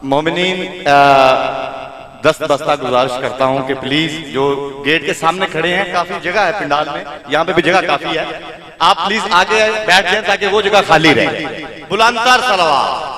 مومنین دست بستہ گزارش کرتا ہوں کہ پلیز جو گیٹ کے سامنے کھڑے ہیں، کافی جگہ ہے پنڈال میں، یہاں پہ بھی جگہ کافی ہے، آپ پلیز آگے بیٹھ جائیں تاکہ وہ جگہ خالی رہے۔ بلندتر صلوات۔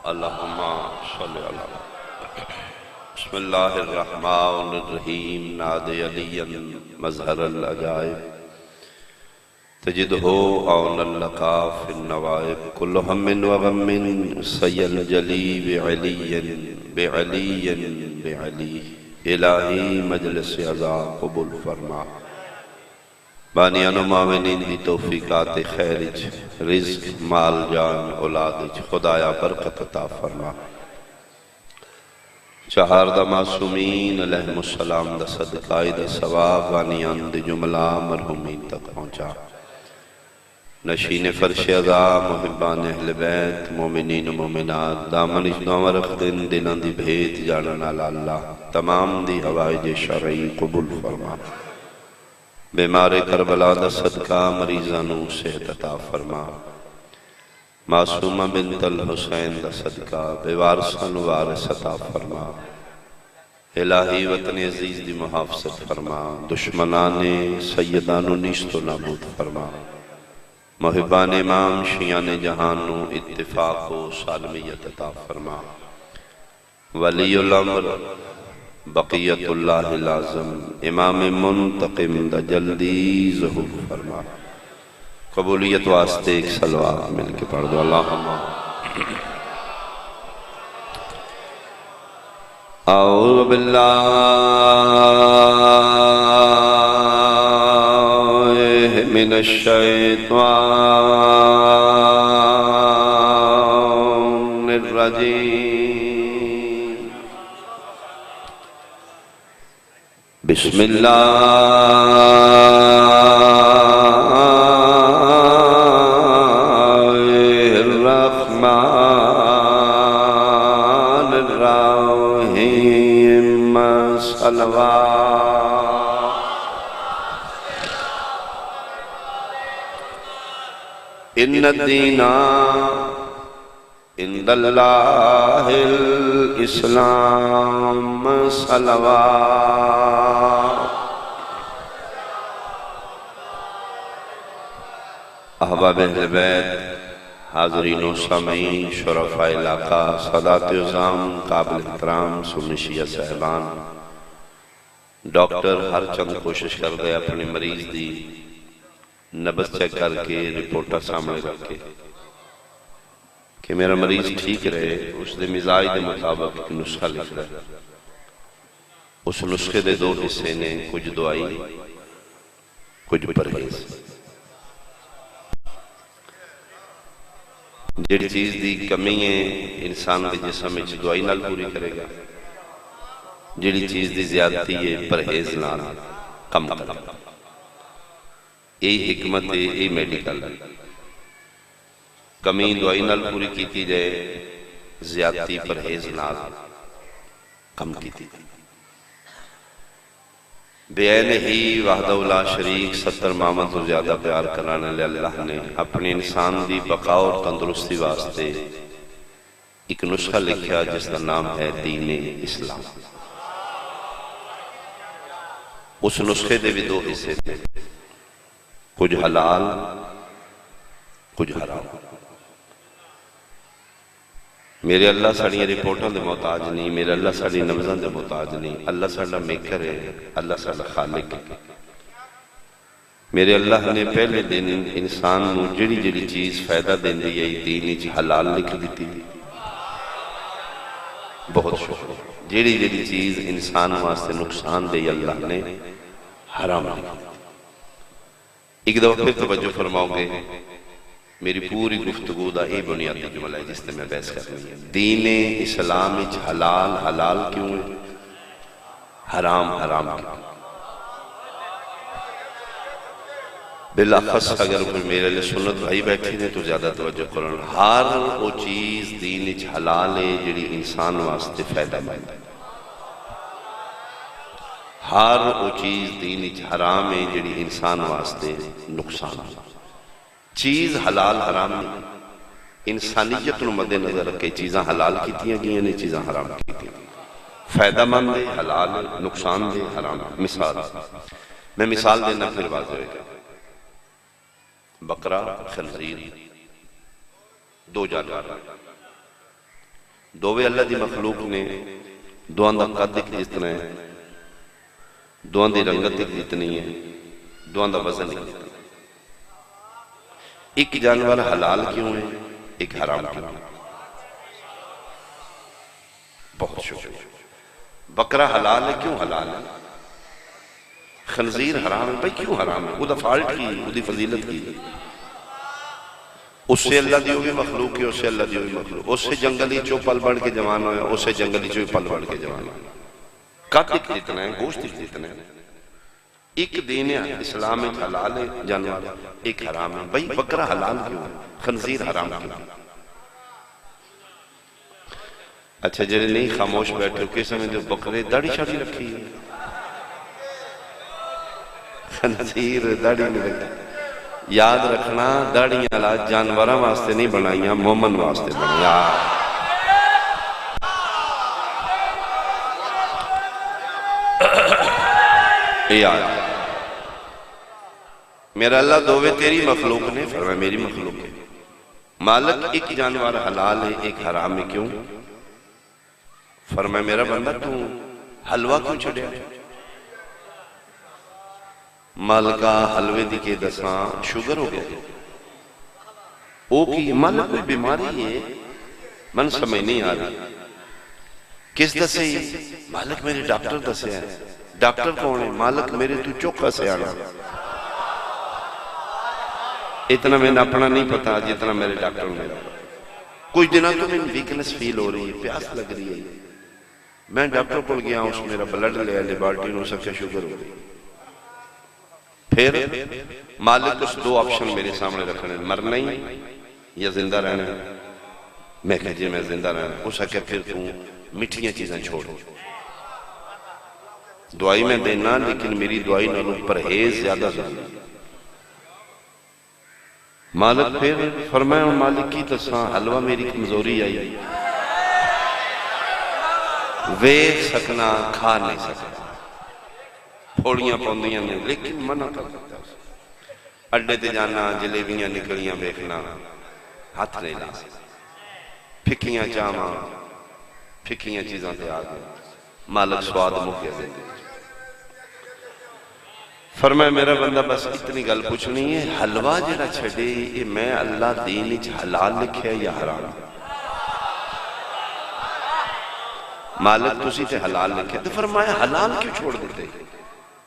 اللہم صلی اللہ بسم اللہ الرحمن الرحیم نادی علی مظہر العجائب تجدہو عون لکا فی النوائب کل ہم و غم سیل جلی بعلی بعلی بعلی الہی مجلس عزا قبول فرما بانیان و معاونین دی توفیقات خیرج رزق مال جان اولادج خدایا برکت عطا فرما چہار دا معصومین علیہ السلام دا صدقائی دا ثواب بانیان دی جملہ مرحومین تک پہنچا نشین فرش عزا محبان اہل بیت مومنین و مومنات دامن اجنو رکھ دن دلان دی بھیت جاننا اللہ تمام دی حوائج شرعی قبول فرما بیمار کربلا دا صدقہ مریضانو صحت عطا فرما معصومہ بنت الحسین دا صدقہ بیوارسان وارث عطا فرما الہی وطن عزیز دی محافظت فرما دشمنان سیدانو نیست و نابود فرما محبان امام شیعان جہانو اتفاق و سالمیت عطا فرما ولی الامر بقیت اللہ لازم امام منتقم دا جلدی ظہور فرما قبولیت واسطے ایک صلوات مل کے پڑھ دو اللہم اعوذ باللہ من الشیطان الرجیم بسم اللہ الرحمن الرحیم صلوات ان الدین عند اللہ الاسلام صلوات احباب اہل بیت حاضرین و سامعین شرفاء علاقہ سادات عظام قابل احترام سنی شیعہ صاحبان ڈاکٹر ہر چند کوشش کر دے اپنے مریض دی نبض چیک کر کے رپورٹا سامنے رکھ کے کہ میرا مریض ٹھیک رہے اس دے مزاج دے مطابق ایک نسخہ لکھ رہا ہے اس نسخے دے دو حصے نے کچھ دعائی کچھ پرہیز جڑی چیز دی کمی ہے انسان دے جسم میں دعائی نال پوری کرے گا جڑی چیز دی زیادتی ہے پرہیز نال کم کرے گا یہی حکمت ہے یہی میڈیکل ہے کمی دعائی نال پوری کیتی جائے زیادتی پرہیز نال کم کیتی جائے بین ہی وحدہ لا شریک 70 مامہ تو زیادہ پیار کرانے لے اللہ نے اپنے انسان دی بقا اور تندرستی واسطے ایک نسخہ لکھیا جس کا نام ہے دین اسلام اس نسخے دے بھی دو حصے تھے کچھ حلال کچھ حرام میرے اللہ ساڑی رپورٹوں دے محتاج نہیں میرے اللہ ساڑی نمزان دے محتاج نہیں اللہ ساڑا میکر ہے اللہ ساڑا خالق ہے میرے اللہ نے پہلے دن انسان نو جڑی جڑی چیز فائدہ دین دی ہے دینی چی حلال لکھ دیتی بہت شکر جڑی جڑی چیز انسان واسطے نقصان دے اللہ نے حرام لکھ ایک دفعہ پھر توجہ فرماؤں گے میری پوری گفتگو دا یہ بنیادی جملہ ہے جس نے میں بحث کر رہی ہوں دین اسلام حلال حلال کیوں ہے حرام حرام کیوں بالاخص اگر کوئی میرے لئے سنت بھائی بیٹھے نے تو زیادہ توجہ کرن، ہر وہ چیز دین وچ حلال ہے جڑی انسان واسطے فائدہ مند ہے، ہر وہ چیز دین وچ حرام ہے جڑی انسان واسطے نقصان ہے۔ چیز حلال حرام نہیں، انسانیت نو مد نظر رکھے چیزاں حلال کیتیاں گئیں نے، چیزاں حرام کیتیاں، فائدہ مند ہے حلال ہے، نقصان دہ حرام۔ مثال میں مثال دینا پھر واضح ہوئے گا۔ بکرا، خنزیر، دو جانور، دووے اللہ دی مخلوق نے، دوان دا قد ایک جتنا ہے، دوان دی رنگت ایک جتنی ہے، دوان دا وزن ایک جتنا ہے۔ ایک جانور حلال کیوں ہے، ایک حرام کیوں ہے؟ بہت شکریہ۔ بکرا حلال ہے، کیوں حلال ہے؟ خنزیر حرام ہے، بھئی کیوں حرام ہے؟ وہ دا فالٹ کی، وہ دی فضیلت کی، اس سے اللہ دی ہوئی مخلوق ہے، اس سے اللہ دی ہوئی مخلوق، اس سے جنگلی چو پل بڑھ کے جوان ہویا، اس سے جنگلی چو پل بڑھ کے جوان ہویا۔ قد ایک جتنا ہے، گوشت ایک جتنا ہے، ایک دین ہے، اسلام ایک حلال ہے جانور، ایک حرام ہے۔ بھئی بکرا حلال کیوں ہے، خنزیر حرام کیوں ہے؟ اچھا جنہیں نہیں خاموش بیٹھے ہو، کس سمجھے بکرے داڑھی شاڑھی رکھی ہے، خنزیر داڑھی نہیں رکھی۔ یاد رکھنا داڑیاں اللہ جانوراں واسطے نہیں بنائیاں، مومن واسطے بنائیاں۔ یاد میرا اللہ دووے تیری مخلوق نے، فرمایا میری مخلوق ہے، مالک ایک جانور حلال ہے ایک حرام ہے، کیوں؟ فرمایا میرا بندہ تو حلوہ کیوں چھڑیا؟ مالکہ حلوے دی کے دساں شوگر ہو گئے، او کی مالک کوئی بیماری ہے، من سمجھ نہیں آ رہا، کس دسے؟ مالک میرے ڈاکٹر دسے ہیں۔ ڈاکٹر کون ہے؟ مالک میرے تو چوکھا سے آنا، اتنا میں نے اپنا نہیں پتا جتنا میرے ڈاکٹر میرا۔ کچھ دنوں تو میں ویکنس فیل ہو رہی ہے، پیاس لگ رہی ہے، میں ڈاکٹر کو گیا ہوں، اس میرا بلڈ لیا لیبارٹری نے، سب سے شوگر ہو گئی۔ پھر مالک اس دو آپشن میرے سامنے رکھنے، مرنا ہی یا زندہ رہنا۔ میں کہا جی میں زندہ رہنا۔ اس کہ پھر تو مٹھیاں چیزیں چھوڑ، دعائی میں دینا لیکن میری دعائی نہ پرہیز زیادہ زیادہ۔ مالک پھر فرمایا مالک کی تساں حلوہ میری کمزوری آئی، ویکھ سکنا کھا نہیں سکنا، پھوڑیاں پوندیاں نے، لیکن منع کر دیتا ہے۔ اڈے تے جانا، جلیبیاں نکلیاں بیکھنا، ہاتھ نہیں لا سکتا، پھکیاں چاہاں، پھکیاں چیزاں تے آگئے، مالک سواد مکے دے دے۔ فرمایا میرا بندہ بس اتنی گل پوچھنی ہے، حلوہ جڑا چھڑے یہ میں اللہ دین وچ حلال لکھیا یا حرام؟ مالک تسی تے حلال لکھیا، تو فرمایا حلال کیوں چھوڑ دیتے؟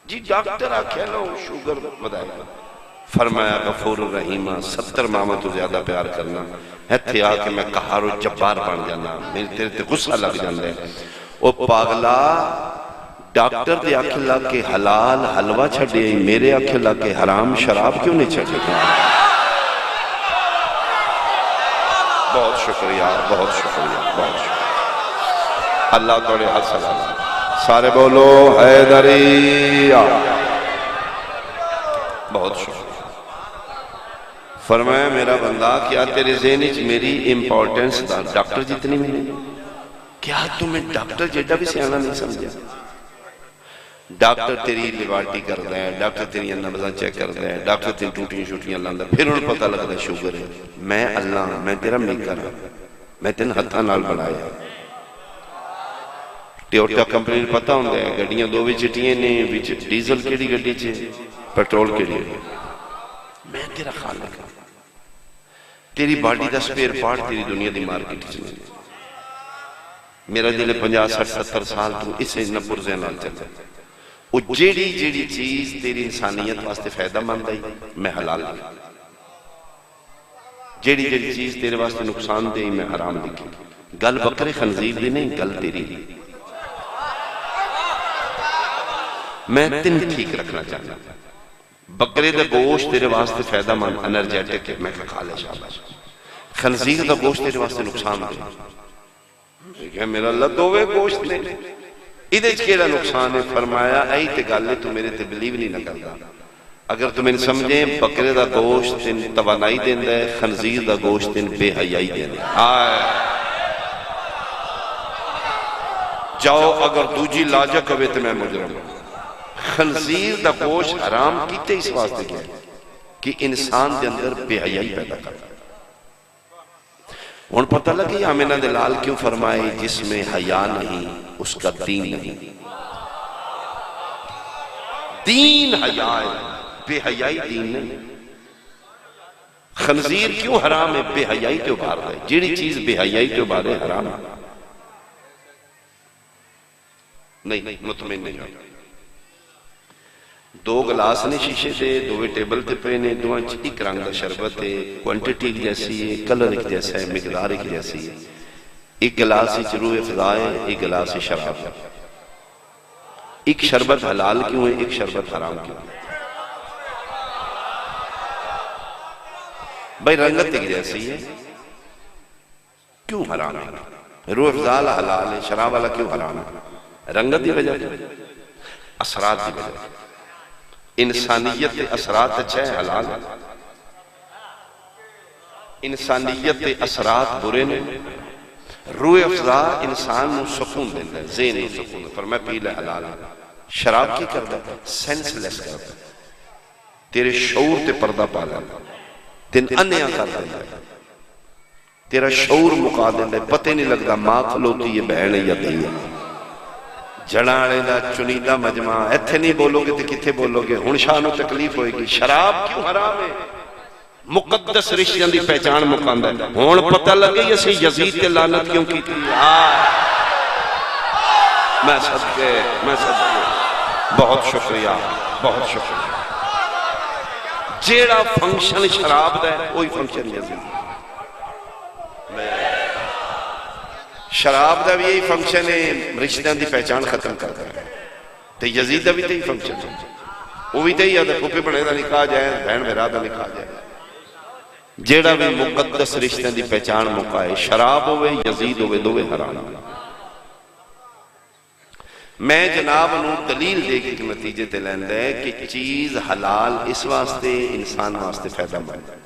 جی ڈاکٹر آکھیا نا شوگر بدائے گا۔ فرمایا غفور الرحیمہ 70 ماما تو زیادہ پیار کرنا ہے تھے آکے میں قہار و جبار بن جانا، میرے تیرے تے غصہ لگ جاندے ہیں۔ او پاگلا ڈاکٹر دے آکھے اللہ کے حلال حلوہ چھڑے، میرے آکھے اللہ کے حرام شراب کیوں نہیں چھڑے؟ بہت شکریہ، بہت شکریہ، بہت شکریہ۔ اللہ توڑے حد سلام، سارے بولو حیدریہ۔ بہت شکریہ۔ فرمایا میرا بندہ کیا تیرے ذہن وچ میری امپورٹنس ڈاکٹر جتنی نہیں؟ کیا تمہیں ڈاکٹر جیڈا بھی سیانا نہیں سمجھا؟ ڈاکٹر تیری لیبارٹی کر دے، ڈاکٹر تیری نبضاں چیک کر دے، ڈاکٹر تیری ٹوٹیاں شوٹیاں لاندہ، پھر انہیں پتہ لگتا ہے شوگر ہے۔ میں اللہ، میں تیرا میکر ہوں، میں تین ہتھاں نال بنایا۔ ٹیوٹا کمپنی پتہ ہوں گے گڈیاں دو بھی چٹیاں نے، ڈیزل کیڑی گڈی چھے، پیٹرول کیڑی ہے۔ میں تیرا خالق ہوں، تیری باڈی دا سپیر پارٹ تیری دنیا دی مارکیٹ چھے۔ میرا دل 50 60 70 سال تو اسے نپر زینال چلتا ہے۔ وہ جیڑی چیز تیری انسانیت واسطے فائدہ مند ہے میں حلال لکھا، جیڑی چیز تیرے واسطے نقصان دے میں حرام لکھی۔ گل بکرے خنزیر دی نہیں، گل تیری دی۔ میں تن ٹھیک رکھنا چاہتا بکرے دا گوشت تیرے واسطے فائدہ مند انرجیٹک ہے، میں کھا لے شاباش۔ خنزیر دا گوشت تیرے واسطے نقصان دے، کہ میرا اللہ دووے گوشت نے ادھے کیڑا نقصان ہے؟ فرمایا ائی تے گل ہے تو میرے تے بلیو نہیں نہ کردا۔ اگر تم ان سمجھیں بکرے دا گوشت تین توانائی دیندا ہے، خنزیر دا گوشت تین بے حیائی دیندا ہے۔ جاؤ اگر دوجی لاجا کوے تو میں مجرم ہوں۔ خنزیر دا گوشت حرام کیتے اس واسطے کیا ہے کہ انسان دے اندر بے حیائی پیدا کرتا ہے۔ ان پتہ لگی آمینہ دلال کیوں فرمائے جس میں حیا نہیں اس کا دین نہیں۔ دین حیا ہے، بے حیائی دین نہیں۔ خنزیر کیوں حرام ہے؟ بے حیائی تو ابھار ہے، جیڑی چیز بے حیائی تو ابھار ہے حرام ہے۔ نہیں مطمئن نہیں ہوتا۔ دو گلاس نے شیشے دے، دوے ٹیبل تے پہ نے، دوان ایک رنگ دا شربت ہے، کوانٹیٹی ایک جیسی ہے، کلر ایک جیسا ہے، مقدار ایک جیسی ہے۔ ایک گلاس ہی روح افضا ہے، ایک گلاس ہی شراب ہے۔ ایک شربت حلال کیوں ہے، ایک شربت حرام کیوں ہے؟ بھائی رنگت ایک جیسی ہے، کیوں حرام ہے؟ روح افضا حلال ہے، شراب والا کیوں حرام ہے؟ رنگت دی وجہ اثرات دی وجہ۔ انسانیت اثرات اچھا ہے حلال ہے، انسانیت اثرات برے نے۔ روح افضا انسان نو سکون دینا ہے، ذہن نو سکون دینا ہے، فرمایا پی لے حلال ہے۔ شراب کی کرتا ہے؟ سینس لیس کرتا ہے، تیرے شعور تے پردہ پا لینا، تین انیاں کر دینا ہے، تیرا شعور مکا دینا ہے، پتہ نہیں لگتا ماں کھلوتی یہ بہن یا دھی ہے۔ جڑانے دا چنیدہ مجمع، ایتھے نہیں بولو گے تو کتھے بولو گے؟ ہن شاہ نو تکلیف ہوئے گی۔ شراب کیوں حرام ہے؟ مقدس رشتیاں دی پہچان مقاندہ ہے۔ ہون پتہ لگے یہ یزید کے لعنت کیوں کی تھی؟ میں صدقے بہت شکریہ، بہت شکریہ۔ جیڑا فنکشن شراب دا ہے وہی فنکشن یزید۔ شراب دا بھی یہی فنکشن ہے، رشتیاں دی پہچان ختم کرتا ہے۔ تو یزید دا بھی تھی فنکشن ہے، وہ بھی تھی ہے پھوپھی بڑے دا نکاح جائے، بہن بھرا دا نکاح جائے۔ جیڑا بھی مقدس رشتیاں دی پہچان مکائے، شراب ہوئے یزید ہوئے دوے حرام۔ میں جناب نو دلیل دے کے نتیجے تے لیندہ ہے کہ چیز حلال اس واسطے انسان واسطے فائدہ مند ہے،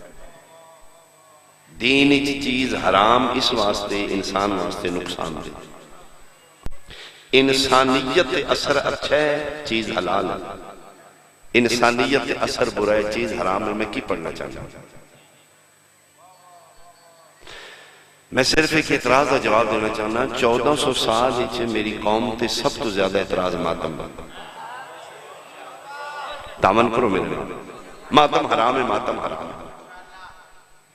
دین کی چیز حرام اس واسطے انسان واسطے نقصان دے۔ انسانیت اثر اچھا ہے، چیز حلال ہے، انسانیت اثر برا ہے، چیز حرام ہے۔ میں کی پڑھنا چاہتا ہوں؟ میں صرف ایک اعتراض کا جواب دینا چاہنا، 1400 سال ہی میری قوم تے سب تو زیادہ اعتراض ماتم بند۔ دامن کرو میرے ماتم حرام ہے، ماتم حرام ہے۔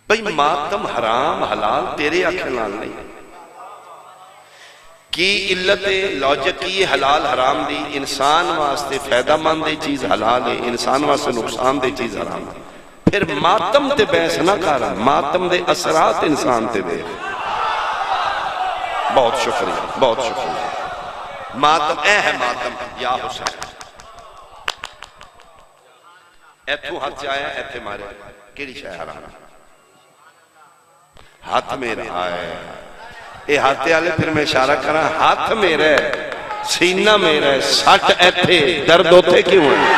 بھئی ماتم حرام حلال تیرے آنکھیں لال نہیں کی علت لاجک کی حلال حرام دی؟ انسان واسطے فائدہ مند دی چیز حلال ہے، انسان واسطے نقصان دی چیز حرام ہے۔ پھر ماتم تے بحث نہ کرا، ماتم دے اثرات انسان تے دے۔ بہت شکریہ، بہت شکریہ۔ ماتم اے ہے ماتم یا حسین، ایتھو ہاتھ جایا ایتھے مارے، کیڑی شاہ حرام؟ ہاتھ میرا ہے، اے ہاتھے آلے پھر میں اشارہ کرا، ہاتھ میرا ہے، سینہ میرا ہے، سٹ ایتھے درد ہوتے کیوں ہیں؟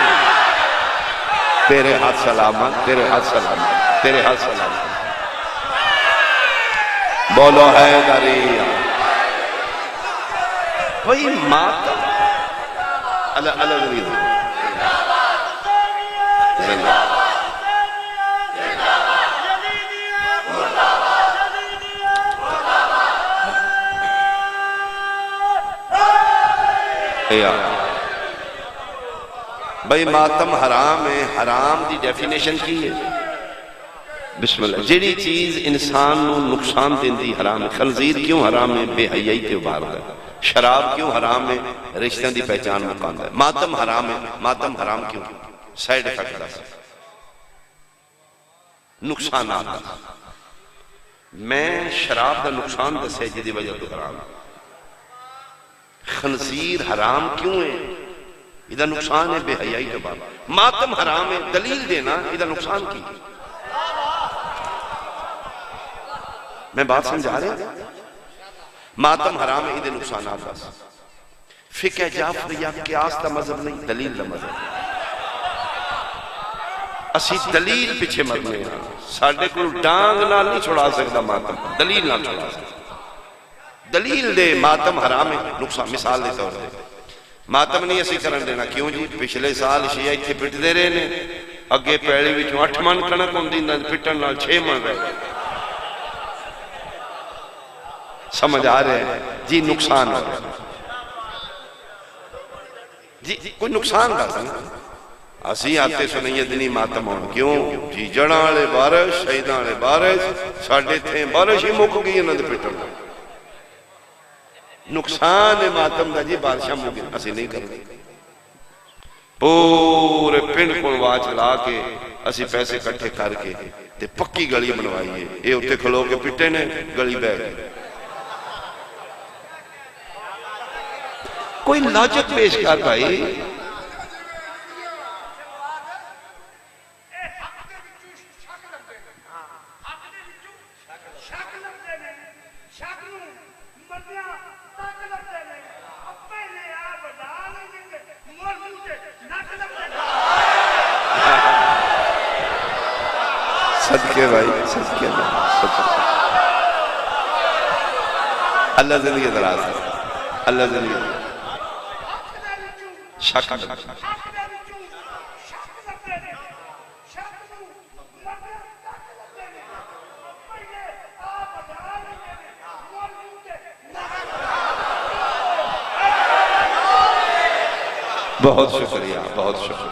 تیرے ہاتھ سلامت، تیرے ہاتھ سلامت، تیرے ہاتھ سلامت۔ بولو حیدری۔ وہی ماتم اللہ اللہ ذریعہ زندہ بھئی ماتم حرام ہے، حرام دی ڈیفینیشن کی ہے؟ بسم اللہ۔ جیڑی چیز انسان نو نقصان دین دی حرام ہے۔ خنزیر کیوں حرام ہے؟ بے حیائی تے ابھار ہے۔ شراب کیوں حرام ہے؟ رشتیاں دی پہچان مقاندہ ہے۔ ماتم حرام ہے، ماتم حرام کیوں؟ سائیڈ ایفیکٹ دا نقصانات۔ میں شراب دا نقصان دسے جی دی وجہ تو حرام ہے۔ خنزیر حرام کیوں ہے؟ یہ نقصان ہے بے حیائی کے بعد. ماتم حرام ہے دلیل دینا یہ نقصان کی. میں بات سمجھا رہے ہیں؟ ماتم حرام ہے یہ نقصانات بس. فقہ جعفریہ قیاس دا مذہب نہیں دلیل دا مذہب. اسی دلیل پیچھے مرنے ہیں. ساڑھے کو ڈانگ نال نہیں چھوڑا سکتا ماتم, دلیل نال چھوڑا سکتا. دلیل دے ماتم حرام ہے نقصان. مثال دیتا ہوں ماتم نہیں اسی کرن دینا. کیوں جی؟ پچھلے سال شیعہ اتھے پٹ دے رہے نے, اگے پیڑی وچوں 8 من کنک ہوندی نال پٹن نال 6 من رہ گئے. سمجھ آ رہے ہیں جی؟ نقصان ہو رہا ہے جی. کوئی نقصان دا سنا اسی آتے سنیے دنی ماتم ہون. کیوں جی؟ جڑاں والے بارش شہیداں والے بارش ساڈے تھے بارش ہی مک گئی انہاں دے پٹن. نقصان ہے ماتم دا جی بارشاں مک گئی. اسی نہیں کرتے. پورے پنڈ کو واچ لا کے اسی پیسے کٹھے کر کے تے پکی گلی بنوائیے. اے اتنے کھلو کے پٹے نے گلی بہ گئی. کوئی لاجک پیش کر بھائی. صدقے بھائی صدقے اللہ زندگی دراز ہے. اللہ زندگی شک بہت شکریہ بہت شکریہ.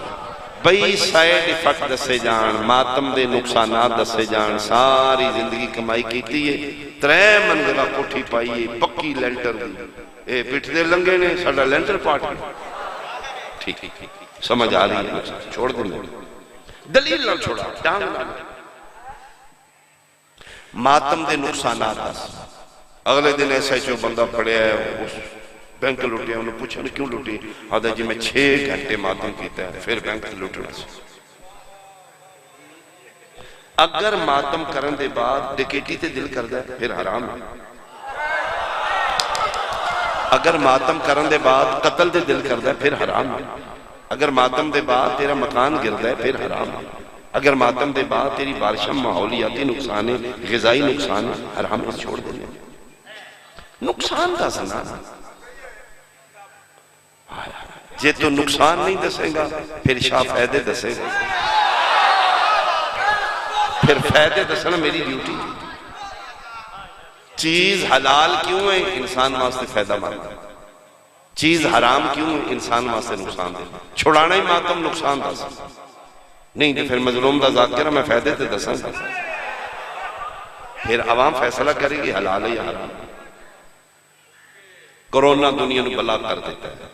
بئی سائیڈ ایفیکٹ دسے جان, ماتم دے نقصانات دسے جان. ساری زندگی کمائی کیتی ہے, 3 منزلہ کوٹھی پائیے پکی لینٹر دی. اے پٹھ دے لنگے نے ساڈا لینٹر پاٹ گیا. ٹھیک سمجھ آ رہی ہے؟ چھوڑ دیں دلیل نہ چھوڑا ڈانگ نہ. ماتم دے نقصانات دس. اگلے دن ایسا ہی جو بندہ پڑے ہے اس بینک لوٹے, انہوں نے پوچھا کیوں لوٹی؟ آدھا جی میں 6 گھنٹے ماتم کیتا ہے پھر بینک لوٹنا سے. اگر ماتم کرن دے بعد ڈکیٹی تے دل کر دے پھر حرام ہے. اگر ماتم کرن دے بعد قتل دے دل کر دے پھر حرام ہے. اگر ماتم دے بعد تیرا مکان گر دے پھر حرام ہے. اگر ماتم دے بعد تیری بارشم ماحولیاتی نقصان ہے, غذائی نقصان ہے, حرام ہے چھوڑ دے. نقصان دا سنا جے تو نقصان نہیں دسے گا پھر شاہ فائدے دسے گا. پھر فائدے دسنا میری ڈیوٹی. چیز حلال کیوں ہے؟ انسان واسطے فائدہ مند. چیز حرام کیوں ہے؟ انسان واسطے نقصان دے. چھڑانا ہی ماتم نقصان دس نہیں تو پھر مظلوم دا ذاکرہ میں فائدے تے دساں گا. پھر عوام فیصلہ کرے گی حلال ہے یا حرام. کرونا دنیا نے بلا کر دیتا ہے,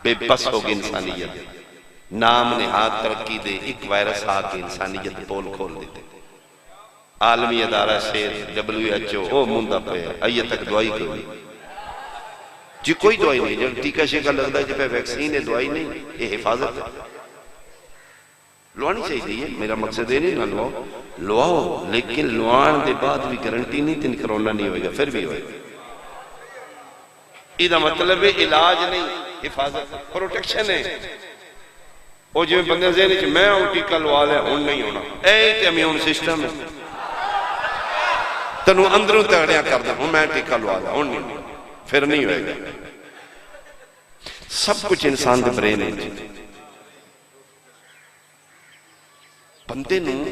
بے بس ہوگی انسانیت. نام نہاد ترقی دے ایک وائرس آ کے انسانیت پول کھول دیتے. عالمی ادارہ سے WHO او مندہ پہ آئیے تک دعائی کوئی جی کوئی دعائی نہیں. جب ٹیکہ شیکہ لگتا ہے جب ویکسین ہے دعائی نہیں, یہ حفاظت ہے. لوانی چاہیے میرا مقصد ہے نہیں نہ لواؤ لیکن لوان دے بعد بھی گارنٹی نہیں تین کرونا نہیں ہوئے گا پھر بھی ہوئے گا. یہ مطلب علاج نہیں حفاظت پروٹیکشن ہے. وہ جو بندے ذہن چ میں ہوں ٹیکہ لوا لیا ہوں نہیں ہونا, اے تے امیون سسٹم ہے تنوں اندروں تگڑیاں کر دیں ہوں میں ٹیکہ لوا لیا ہوں نہیں پھر نہیں ہوئے گا. سب کچھ انسان دے برین ہے. بندے نوں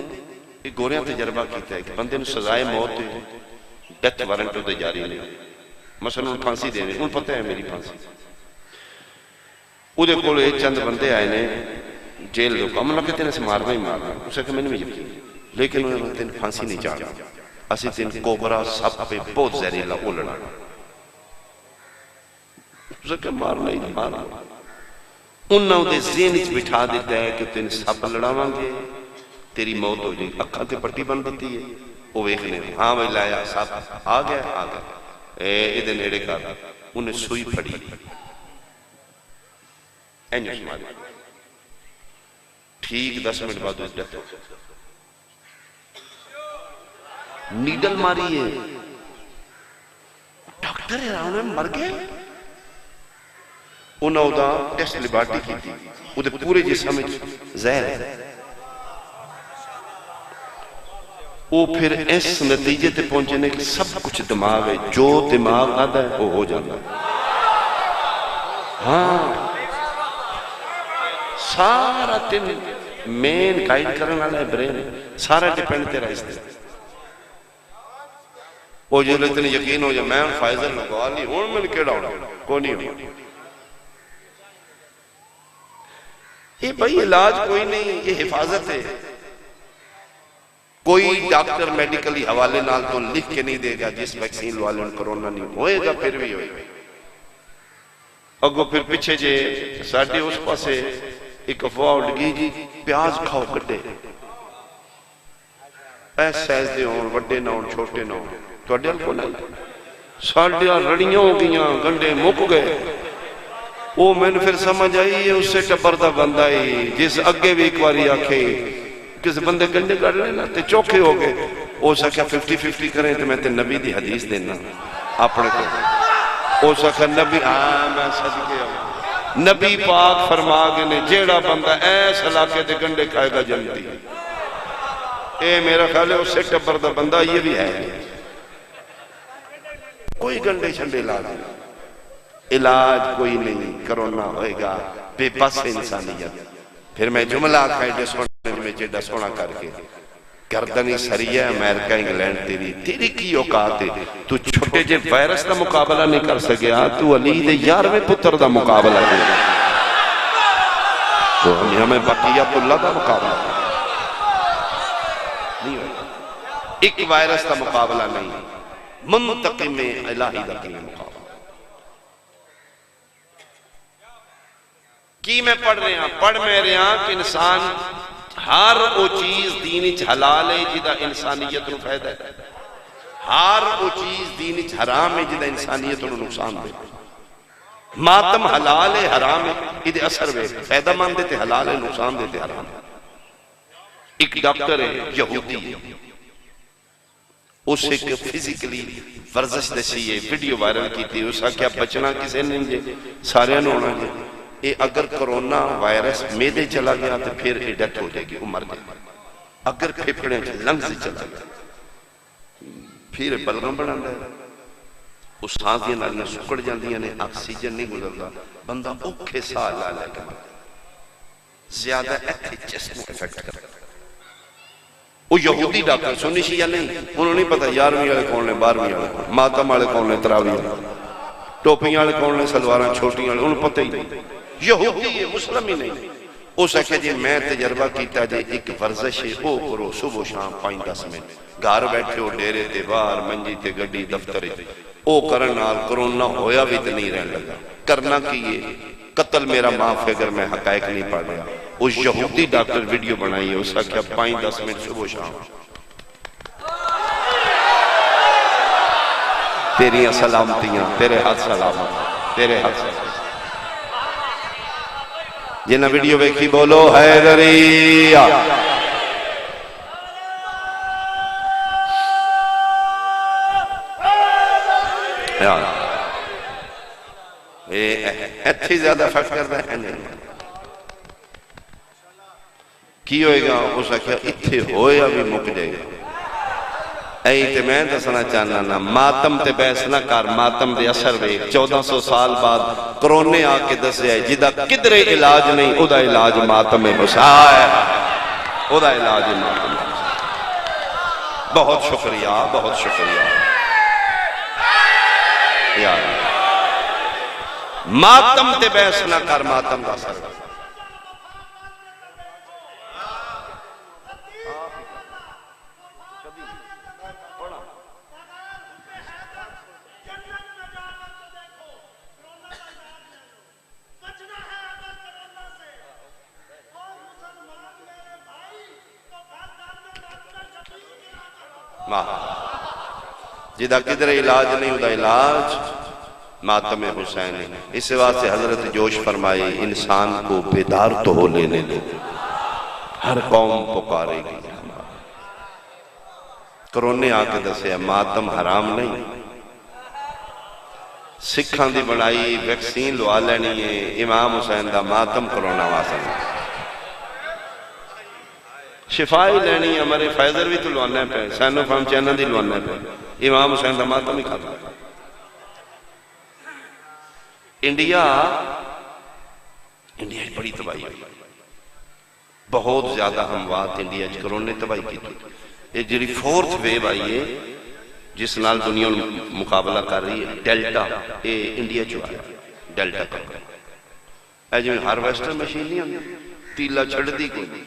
ایک گوریاں تجربہ کیتا ہے کہ بندے نوں سزائے موت ڈیتھ وارنٹ دے جاری نہیں. مثلا ان پھانسی دے رہے ان پتہ ہے میری پھانسی. وہ دے کولے چند بندے آئے نے جیل دے کو امنا کہ تینے سے مارنا ہی مارنا. اسے کہ میں نے بھی یقین لیکن انہوں نے تین پھانسی نہیں چاہا. اسی تین کوبرا سب پہ بہت زہریلا اولنا. اسے کہ مارنا ہی مارنا. انہوں نے ذہن وچ بٹھا دیتا ہے کہ تین سب لڑاواں گے تیری موت ہو جائے. اکھاں تے پٹی بن دیتی ہے وہ ویکھنے ہاں بھائی لایا سب آ گیا اے دے نیڑے کر انہیں سوئی پھڑی اینج ماری ٹھیک 10 منٹ بعد اس ڈیتھ ہو نیڈل ماری ہے ڈاکٹر حیران ہے مر گئے انہوں دا ٹیسٹ لیبارٹری کی تھی وہ دے پورے جسم میں زہر ہے وہ پھر اس نتیجے تے پہنچنے کہ سب کچھ دماغ ہے جو دماغ آدھا ہے وہ ہو جانا ہاں سارا تین مین گائیڈ کرنے والا ہے برین سارا ڈیپینڈ تیرا اس دے وہ جو اتنے یقین ہو جائے میں فائزر لگوا لی ہوں میں نے کیڑا ہونا کوئی نہیں ہونا یہ بھائی علاج کوئی نہیں یہ حفاظت ہے کوئی ڈاکٹر میڈیکلی حوالے نال تو لکھ کے نہیں دے گا جس ویکسین والے ان کرونا نہیں ہوئے گا پھر بھی ہوئے گا اگو پھر پیچھے جے ساڑھے اس پاسے ایک افواہ اٹھ گئی جی پیاز کھاؤ کٹے ایس سیز دے ہوں وڈے نہ ہوں چھوٹے نہ ہوں تو اڈیال کو نہیں ساڑھے رڑیاں ہو گئیاں گنڈے مک گئے وہ میں نے پھر سمجھ آئی ہے اس سے ٹپردہ بندہ ہی جس اگے بھی ایک باری آکھے کس بندے گنڈے کر لینا تے چوکھے ہو گئے وہ سکھا 50-50 کریں تو میں تے نبی دی حدیث دینا اپنے کو وہ سکھا نبی میں صدقے ہوں نبی پاک فرما گئے نے جیڑا بندہ ایس علاقے دے گنڈے کھائے گا جنتی اے میرا خیال ہے اس سے ٹپردہ بندہ یہ بھی ہے کوئی گنڈے چھنڈے لا دینا علاج کوئی نہیں کرونا ہوئے گا بے بس انسانیت پھر میں جملہ آکھائی جے سونے میں جیڈا سونا کر کے گردنی سریہ امریکہ انگلینڈ تیری کی اوقات ہے تو چھوٹے جے وائرس دا مقابلہ نہیں کر سکیا تو علی دے 11ویں پتر دا مقابلہ دے تو ہمیں بقیت اللہ دا مقابلہ نہیں ہوئے ایک وائرس دا مقابلہ نہیں منتقم الہی دا کی مقابلہ کی میں پڑھ رہے ہیں پڑھ میں رہے ہیں کہ انسان ہر وہ چیز دینی حلال ہے جدہ انسانیت نو فائدہ ہے ہر وہ چیز دینی حرام ہے جدہ انسانیت نو نقصان دے ماتم حلال ہے حرام ہے ادھے اثر ہے فائدہ مان دیتے حلال ہے نقصان دیتے حرام ہے ایک ڈاکٹر ہے یہودی ہے اس ایک فزیکلی ورزش دسی ہے ویڈیو وائرل کی تھی اس کا کیا بچنا کسے نہیں جے سارے نے ہونا جے اے اگر کرونا وائرس میدے چلا گیا تو پھر اے ڈیتھ ہو جائے گی عمر جائے اگر پھیپڑے لنگز چلا گیا پھر بلغم بڑھانا ہے اس سانس دیا نالیاں سکڑ جاندیاں نے آکسیجن نہیں گزرتا بندہ اوکھے سال لا لے کے زیادہ ایتھی چیسٹ میں افیکٹ کرتا وہ یہودی ڈاکٹر سنی شیعہ نہیں انہوں نہیں پتا 11ویں والے کون لیں 12ویں والے کون ماتم والے کون لیں 13ویں والے ٹوپیاں والے کون لیں سلواراں چھوٹیاں والے انہوں پتہ ہی نہیں یہودی ہے مسلم ہی نہیں او سکھے جی میں تجربہ کیتا جی ایک ورزش ہے او کرو صبح شام 5-10 منٹ گھر بیٹھے ہو ڈیرے تے باہر منجی تے گڈی دفتر او کرن نال کرونا ہویا بھی تے نہیں رہن لگا کرنا کیے قتل میرا معاف ہے اگر میں حقائق نہیں پڑھ رہا اس یہودی ڈاکٹر ویڈیو بنائی ہے اس کا کیا 5-10 منٹ صبح شام تیریاں سلامتیاں تیرے ہاتھ سلامت تیرے ہاتھ سلامت جنہ ویڈیو بیکی بولو حیدری ایتھی زیادہ فیکٹ کرتا ہے نہیں کی ہوئے گا اس کا اتھے ہوئے ابھی مک جائے گا ایتے میں دسنا چاہنا نا ماتم تے بیس نہ کر ماتم دے اثر وے 1400 سال بعد کرونے آکے دس جائے جدہ کدرے علاج نہیں او دا علاج ماتم حسائے او دا علاج ماتم حسائے بہت شکریہ یار ماتم تے بیس نہ کر ماتم دا اثر وے جدہ کدھر علاج نہیں ہوتا علاج ماتم حسین ہے۔ اس واسطے حضرت جوش فرمائے انسان کو بیدار تو ہو لینے دو، ہر قوم پکارے گی۔ کرونے آ کے دسے ماتم حرام نہیں، سکھاں دی بڑائی ویکسین لوا لینی ہے، امام حسین دا ماتم کرونا واسطے شفائی لینی ہے، ہمارے فیضر بھی تو لوانا پہ، سینو فام چینہ دی لوانا پہ، امام حسین دا ماتم ہی کھاتا ہے۔ انڈیا بڑی تباہی ہوئی، بہت زیادہ اموات انڈیا کرونے تباہی کی تھی۔ یہ جڑی فورتھ ویو آئی ہے جس نال دنیا مقابلہ کر رہی ہے، ڈیلٹا، یہ انڈیا جو آیا ڈیلٹا کا اے جو ہارویسٹر مشین نہیں آنی، تیلا چھڑ دی کوئی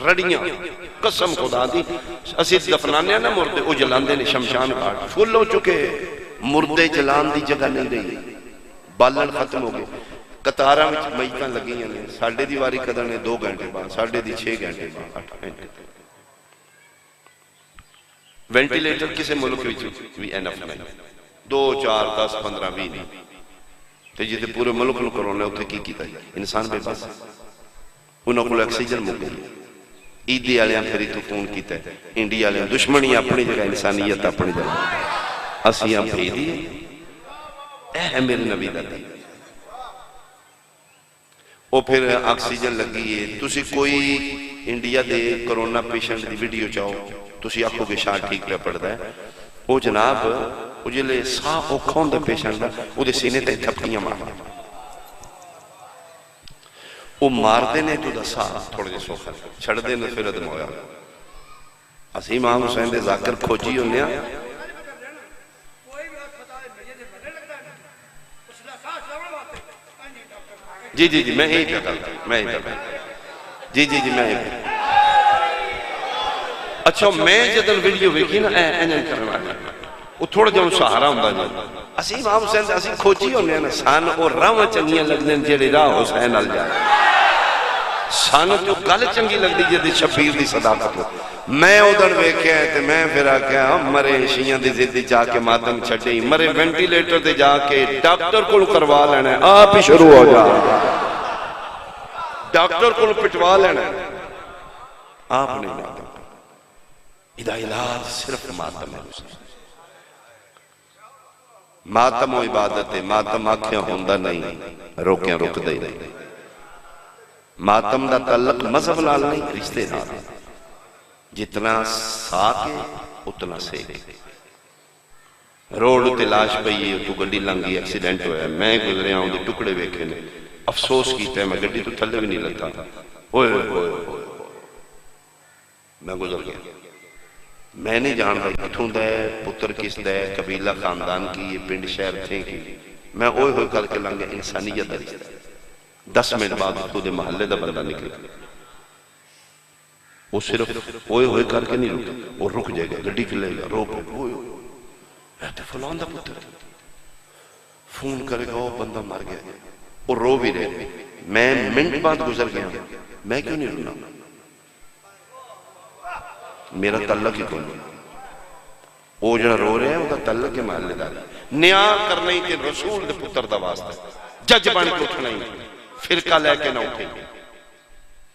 رڑیاں قسم خدا دی اسی دفنانے نا مردے وہ جلاندے نے شمشان گھاٹ فل ہو چکے، مردے جلان دی جگہ نہیں رہی، بالن ختم ہو گئے، قطارہ میں میتاں لگی ہیں، ساڑھے دی واری قدر نے 2 گھنٹے بعد، ساڑھے دی 6 گھنٹے بعد، 8 گھنٹے وینٹیلیٹر کسے ملک بھی اینف نہیں، 2 4 10 15 20 نہیں، تو جیتے پورے ملک نو کرونا ہے اتھے کی کیتا ہے انسان بے بس، انہوں کو اکسیجن مل گئی، عیدی آلیاں پھری تو فون کیتا ہے، انڈیا آلیاں دشمنی اپنی جگہ، انسانیت اپنی جگہ، اسیاں بھیدی اے ہے میرے نبی دا دی، وہ پھر اکسیجن لگی ہے، تسی کوئی انڈیا دے کرونا پیشنٹ دی ویڈیو چاہو، تسی آنکھوں کے شاہ ٹھیک پہ پڑھ دا ہے، وہ جناب وہ جلے ساہ اوکھوں دا پیشنٹ دا وہ دے سینے تے تھپکیاں مار وہ مار دینے تو دا ساہ تھوڑے جے سوکھا چھڑ دینے پھر ادم ہویا۔ اسی امام حسین دے ذاکر کھوجی ہونے ہیں، جی جی جی میں ہی پہ کرتا ہوں، میں ہی پہ کرتا ہوں، جی جی جی میں ہی پہ اچھا میں جدل ویڈیو ویکھی نا اینجن کرنا ہے وہ تھوڑا جاؤں سہارا ہوں دا جائے اسی امام حسین سے اسی کھوجی ہونے ہیں سان اور راہ چنگیاں لگ دیں جیڑے راہ حسین آل جائے سان جو گل چنگی لگ دی جدی شبیر دی صداقت ہو میں ادھر ویکھے ہیں تو میں پھر آکے مرے شیعہ دی زدی جا کے ماتم چھٹی مرے وینٹیلیٹر دے جا کے ڈاکٹر کو کروا لینا ہے آپ ہی شروع ہو جا ڈاکٹر کو پٹوا لینا ہے آپ نہیں ماتم ادھا علاج صرف ماتم ہے ماتم و عبادت ہے ماتم آنکھیں ہوندہ نہیں روکیں رک دے نہیں ماتم دا تعلق مذہب لال نہیں رشتے نال جتنا ساکے اتنا سیکے روڈ تے لاش پئی تو گڈی لنگی ایکسیڈنٹ ہویا میں گزرے آؤں دے ٹکڑے ویکھے نے افسوس کیتے ہیں میں گڈی تو تھلے بھی نہیں لگتا اوئے اوئے اوئے میں گزر گیا میں نہیں جان رہا کتھوں دے پتر کس دے قبیلہ خاندان کی یہ پنڈ شہر تھے کی میں اوئے ہوئے کر کے لنگے انسانیت دا رشتہ 10 منٹ بعد تو دے محلے دا بندہ نکلے وہ صرف اوئے ہوئے کر کے نہیں رکے وہ رک جائے گا گڈی کے لے گا رو پہ اوئے ایتے فلان دا پتر فون کرے گا وہ بندہ مر گیا وہ رو بھی رہے میں منٹ بعد گزر گیا میں کیوں نہیں رکنا میرا تعلق ہی کون وہ جنہا رو رہے ہیں وہ تعلق ہے محلے داری نیا کرنے کے رسول دے پتر دا واسطہ جج بن کے اٹھنا ہی فرقہ لے کے نہ اٹھیں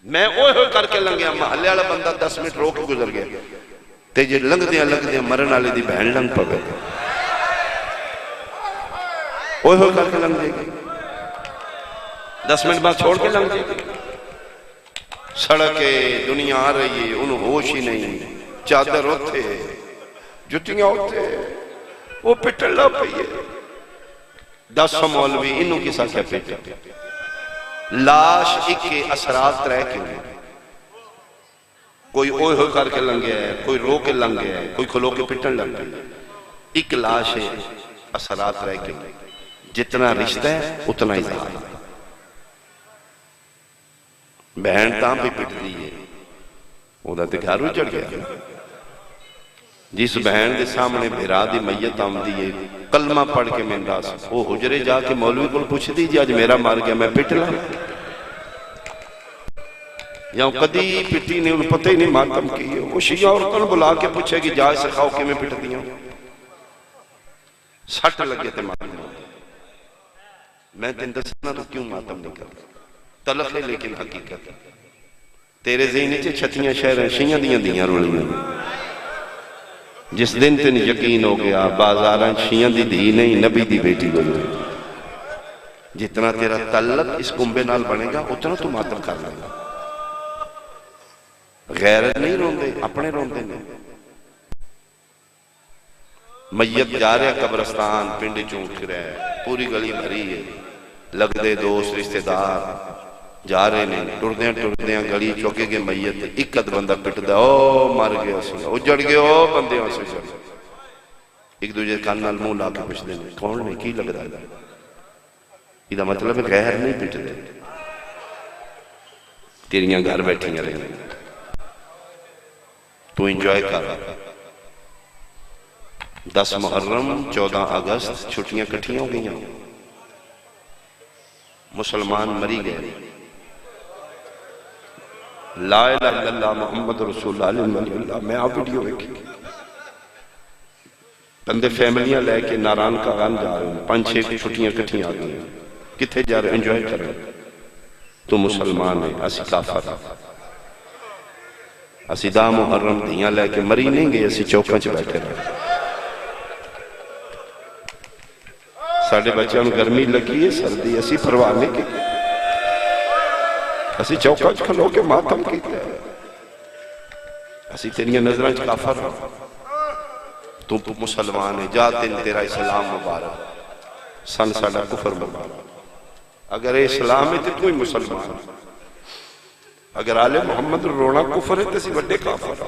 میں اوہ ہوئے کر کے لنگیا محلے والا بندہ 10 منٹ رو کے گزر گیا تے جے لنگ دیا مرن والے دی بہن لنگ پہ گئے اوہ ہوئے کر کے لنگ دے گئے 10 منٹ بعد چھوڑ کے لنگ دے گئے سڑکے دنیا آ رہی ہے انہوں ہوش ہی نہیں چادر ہوتے جتیاں ہوتے وہ پٹڑا پہیے 10 مولوی انہوں کی ساتھ کیا پیٹا لاش ایک کے اثرات رہ کیوں ہیں کوئی اوہ ہوئے کر کے لنگے ہے کوئی رو کے لنگے ہے کوئی کھلو کے پٹڑ لنگے ہے ایک لاش ہے اثرات رہ کیوں ہیں جتنا رشتہ ہے اتنا اظہار ہے بہن تاں بھی پٹ دی ہے وہ دا تے گھر چڑھ گیا جس بہن دے سامنے بھیرا دی میت آم دی ہے کلمہ پڑھ کے میں انداز وہ حجرے جا کے مولوی کو پوچھ دی جی آج میرا مار گیا میں پٹ لا یا قدی پٹی نے انہیں پتہ ہی نہیں ماتم کی ہے وہ شیعہ عورتوں بلا کے پوچھے کہ جائے سے خواہ کے میں پٹ دیا سٹ لگے تے ماتم ہوتا میں تین دسنا تو کیوں ماتم نہیں کرتا تلخ ہے لیکن حقیقت تیرے ذہنی چے چھتیاں شہریں شیعہ دیاں دیاں رولیاں جس دن تین یقین ہو گیا بازاراں شیعہ دی دی نہیں نبی دی بیٹی گئی ہوئی جتنا تیرا تعلق اس کنبے نال بنے گا اتنا تو ماتم کر لے گا غیرت نہیں روندے اپنے روندے نہیں میت جا رہے قبرستان پنڈ چونٹ رہے پوری گلی بھری ہے لگ دے دوست رشتہ دار جا رہے نہیں ٹردیاں گلی چوکے گے میت ایک اد بندہ پٹ دا او مر گیا سنگا اجڑ گیا او بندے ہاں سے جڑ ایک دوجہ کان نال منہ لا کے پوچھ دینے کون نہیں کی لگ رہا ہے یہ مطلب غیر نہیں پٹ دے تیریاں گھر بیٹھیں رہے تو انجوائے کر 10 محرم 14 اگست چھٹیاں کٹھیاں ہو گئیں مسلمان مری گئے لا الہ الا اللہ محمد رسول اللہ علیہ اللہ میں آپ ویڈیو دیکھی بندے فیملیاں لے کے ناران کا غان جا رہے ہیں 5-6 چھٹیاں کٹھیاں آ گئی ہیں کتھے جا رہے ہیں انجوائے کر رہے ہیں تو مسلمان ہے اسی کافر اسی دا محرم دیاں لے کے مری نہیں گئے اسی چوکاں چ بیٹھے رہے ساڑھے بچے ہم گرمی لگی ہے سردی اسی پروانے کی اسی چوکاں چ کھلو کے ماتم کیتے ہیں اسی تیریاں نظریں چ کافر تو مسلمان ہے جا دن تیرا اسلام مبارک سن ساڑھا کفر مبارک اگر اسلام ہے تو کوئی مسلمان اگر آل محمد رونا کفر ہے تو اسی بڑے کافر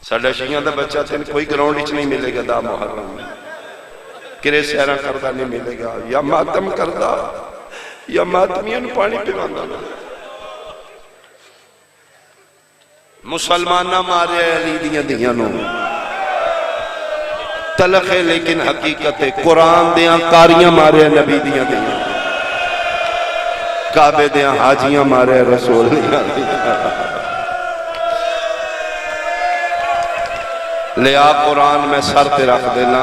ساڑھا شیعہ دا بچہ تھے کوئی گراؤنڈ اچھ نہیں ملے گا دا محرم میں کرے سیرہ کردہ نہیں ملے گا یا ماتم کردہ یا ماتمیاں پانی پہ باندھا مسلمانہ مارے علی دیاں دیاں نو تلخ ہے لیکن حقیقت ہے قرآن دیاں کاریاں مارے نبی دیاں دیاں کعبے دیاں حاجیاں مارے رسول دیاں لیا قرآن میں سر تے رکھ دینا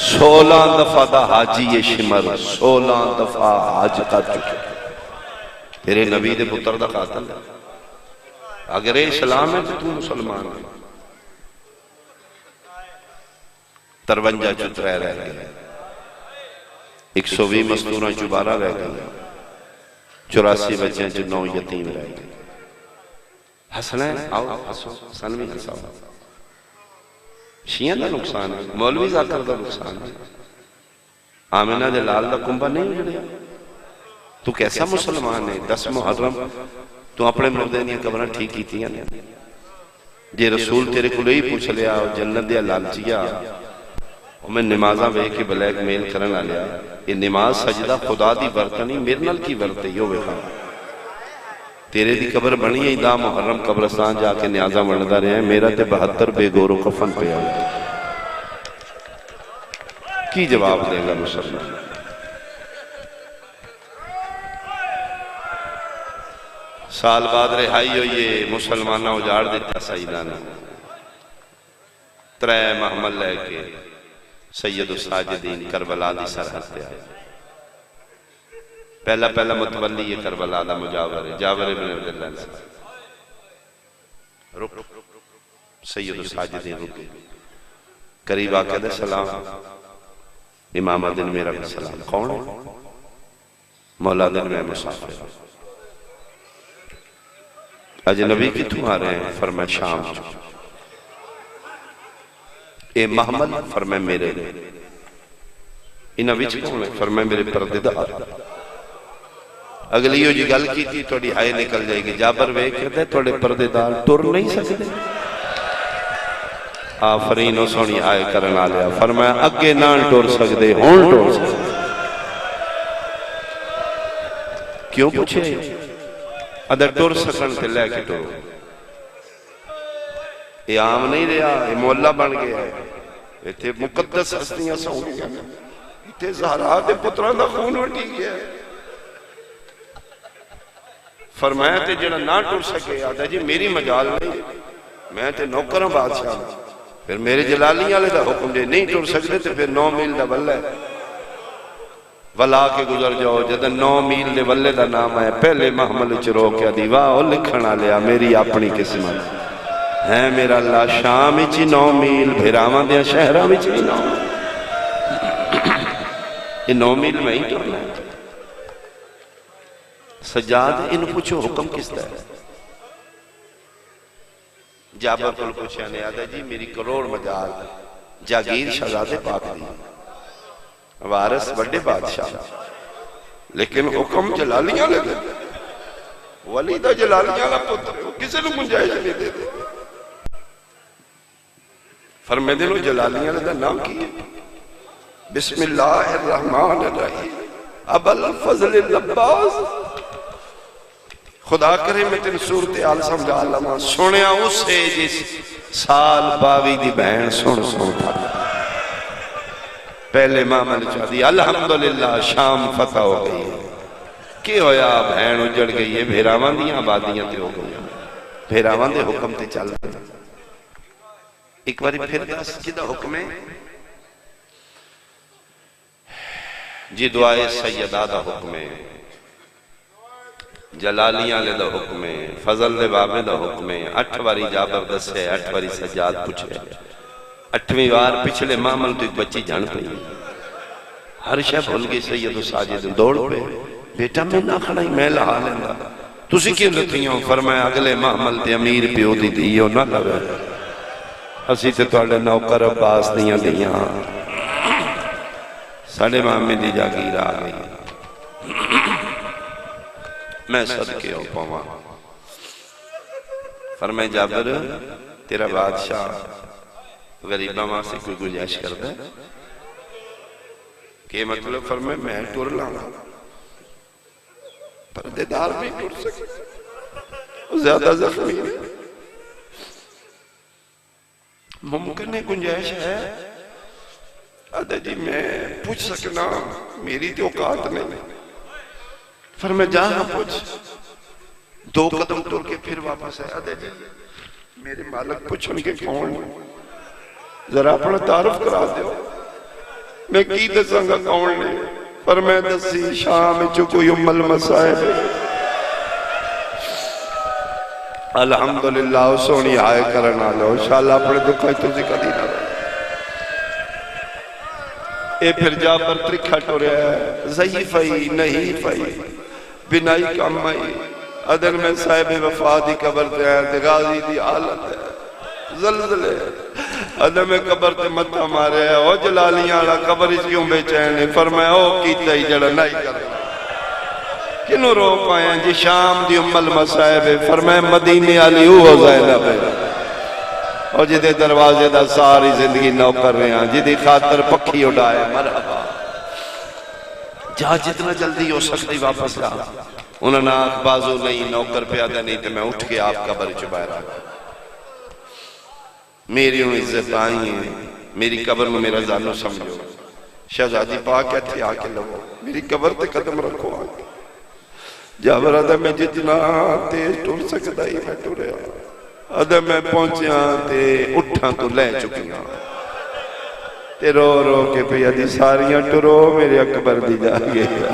16 دفعہ دا حاجی شمر 16 دفعہ حاج کر چکے تیرے نبی دے پتر دا قاتل اگر اسلام ہے تو مسلمان ہے 53 چترے رہ گئے 120 مستوراں چبارہ رہ گئے 84 بچیں جو 9 یتیم رہ گئے حسنہ آؤ حسو سنوی حساؤ شیعہ دا نقصان ہے مولوی ذاکر دا نقصان ہے آمینہ دے لال دا کنبہ نہیں اجڑیا تو کیسا مسلمان ہے 10 محرم تو اپنے مردے نہیں قبرہ ٹھیک کی تھی جے رسول تیرے کو لئی پوچھ لیا جنت دیا لالچیا میں نمازاں بے کے بلیک میل کرنا لیا یہ نماز سجدہ خدا دی برتنی میرے نال کی برتے یو بے خواہ تیرے دی قبر بنی ہے دا محرم قبرستان جا کے نیازہ مردہ رہے ہیں میرا تے 72 بے گورو کفن پہ آئے کی جواب دے گا مسلمان سال بعد رہائی ہوئیے مسلمانہ اجاڑ دیتا سیدانہ 3 محمل لے کے سید الساجدین کربلا دی سرحد پہ آئے پہلا متولی یہ کربلا دا مجاور ہے جاور ابن عبداللہ سے رک سید الساجدین رک قریب آقا دے سلام امام دن میرا بھی سلام کون ہے مولا دن میں مسافر اجنبی کی تو آ رہے ہیں فرمائے شام اے محمد فرمائے میرے انہا وچ کون ہے فرمائے میرے پردے دار اگلی ہو جی گل کی تھی توڑی ہائے نکل جائے گی جابر وے کہتے توڑے پردے دار ٹور نہیں سکتے آفرین و سونی آئے کرنا لیا فرمایا اگے نان ٹور سکتے ہون ٹور سکتے کیوں پوچھے ادھر ٹور سکن تے لے کے ٹور یہ عام نہیں رہا یہ مولا بن گیا ہے یہ تھے مقدس ہستیاں سونی گیا یہ تھے زہرہ دے پتران دا خون وٹی گیا ہے فرمایا تے جنہ نہ ٹور سکے آدھا جی میری مجال نہیں میں تے نوکروں بادشاہ پھر میرے جلالی والے دا حکم جے نہیں ٹر سکتے تو پھر 9 میل دا ولہ ہے، ولا کے گزر جاؤ. جدہ 9 میل دے ولے دا نام ہے پہلے محمل چرو کیا دیوا اور لکھنا لیا میری اپنی قسمت ہے میرا اللہ. شام چی 9 میل بھیراواں دیا شہرہ میں چی 9 میل، یہ 9 میل میں ہی ٹرنا ہے. سجاد ان پوچھو حکم کس طرح ہے؟ جابر کو پوچھا نے آدھا جی میری کروڑ مجال جاگیر شہزادے پاک دی، وارث بڑے بادشاہ، لیکن حکم جلالیاں لے دے، ولی دا جلالیاں لے پتر کسے نو گنجائش نہیں دے دے. فرمے دے لو جلالیاں لے دا نام کی ہے بسم اللہ الرحمن الرحیم ابو الفضل العباس. خدا کرے میں تین صورتحال سمجھا لما سنیا اسے جس سال باوی دی بہن سن تھا پہلے معامل چاہ دی الحمدللہ شام فتح ہو گئی ہے. کی ہویا بہن اجڑ گئی ہے بھیراوان دیاں آبادیاں تے ہو گئی ہیں، بھیراوان دے حکم تے چل رہے ہیں. ایک باری پھر دس جدہ حکم ہے جی دعائے سیدہ دا حکم ہے، جلالیاں لے دا حکم ہے، فضل دے بابے دا حکم ہے. 8 واری جابر دسے 8 واری سجاد پوچھے، 8ویں وار پچھلے معامل تو ایک بچی جان پئی ہر شے بھول گئی. سید و ساجد دوڑ پہ بیٹا میں نہ کھڑائی میں لہا لیندہ تسی کیوں لتھی ہوں؟ فرمایا اگلے معامل تے امیر پیو دی دیو نہ لگے اسی تے توڑے نوکر عباس دیاں ساڑھے مامی دی جاگیر آ گئی. میں صدقے ہوں پاواں. فرمائے جابر تیرا بادشاہ غریبہ ماں سے کوئی گنجائش کرتا ہے کہ مطلب فرمائے میں ٹور لانا پردے دار بھی ٹور سکتے زیادہ زخمی ممکن ہے گنجائش ہے. آدھا جی میں پوچھ سکنا میری تو اوقات نہیں. فرمائے جہاں پوچھ 2 قدم ٹور کے پھر واپس ہے. آدھا جی میرے مالک پوچھن کے کون ذرا اپنا تعارف کرا دیو میں کی دساں گا کون نے. فرمائے دسی شام چو کوئی المصائب الحمدللہ سونی آئے کرنا لو انشاءاللہ اپنے دکھائی تو ذکر دی نہ رہے. اے پھر جابر ترکھا ٹوریا ہے ضعیفائی نہیں پائی بنائی کام آئی. ادن میں صاحب وفا دی قبر تے ہیں غازی دی حالت ہے زلزلے. ادن میں قبر تے متہ مارے ہے او جلالیاں والا قبر اس کیوں بے چین ہے. فرمایا او کیتا ہی جڑا نہیں کرے کنو رو پائیں جی شام دی المصائب. فرمایا مدینے والی او زینب ہے اور جدے دروازے دا ساری زندگی نو کر رہے ہیں جدی خاطر پکھی اڑائے مرحبا جا جتنا جلدی ہو سکتی واپس جا. انہوں نے آنکھ بازو نہیں نوکر پیادہ نہیں تو میں اٹھ کے آپ کا بر چبائے رہا. میری انہوں عزت آئی ہیں میری قبر میں میرا زانو سمجھو. شہزادی پاک کہتے آکے لگو میری قبر تے قدم رکھو آگے. جابر آدھا میں جتنا تیز ٹور سکتا ہی میں ٹورے آگا. آدھا میں پہنچیا تے اٹھاں تو لے چکیاں تے رو رو کے پہ یدی ساریاں ٹرو میرے اکبر دی جا گیا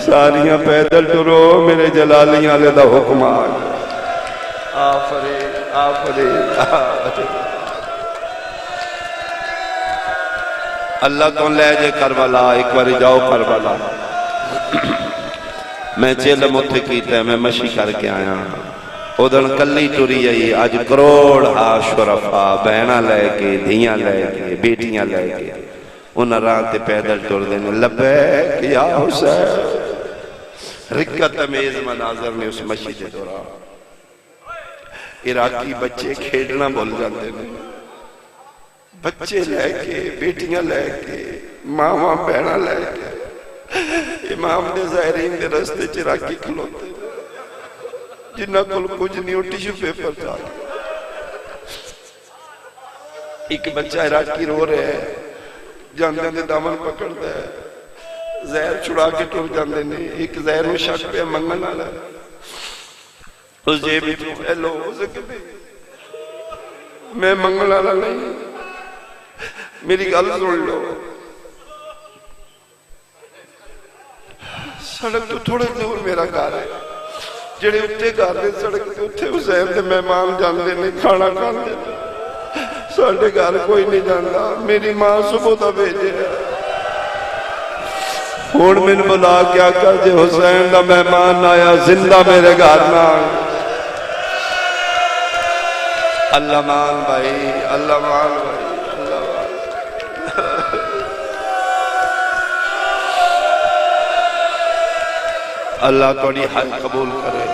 ساریاں پیدل ٹرو میرے جلالیاں لے دا حکم آگا. آفرے آفرے آفرے اللہ تو لے جے کربلا. ایک باری جاؤ کربلا میں چیلم اتھے کیتا ہے میں مشی کر کے آیا ادھر کلی ٹوری آئی آج کروڑ شرفا بہنہ لے کے دھیاں لے کے بیٹیاں لے کے انہاں رانتے پیدل ٹور دینے لبیک یا حسین. رکت امیز مناظر نے اس مشید دورا عراقی بچے کھیڑنا بول جاتے ہیں بچے لے کے بیٹیاں لے کے ماما بہنہ لے کے امام دے ظاہرین دے رستے چراکی کھلوتے جنہ کل کچھ نہیں ہو ٹیشو پیپر جا ایک بچہ عراقی رو رہے ہیں جاندے دے دامن پکڑ دے زہر چھڑا کے ٹور جاندے نے ایک زہر میں شک پہ منگن آ رہا اس جیبی تو پہلو اسے کبھی میں منگن والا نہیں، میری گل سن لو، سڑک تو تھوڑے دور میرا گھر ہے، جڑے اتنے گھر دے سڑک تے اتنے حسین دے مہمان جاندے نے کھانا کھاندے نے، ساڈے گھر کوئی نہیں جاندا، میری ماں صبح دا بھیجے ہن مینوں بلا کے آقا جے حسین دا مہمان آیا زندہ میرے گھر نہ اللہ مان بھائی، اللہ مان بھائی، اللہ مان اللہ توڑی حال قبول کرے۔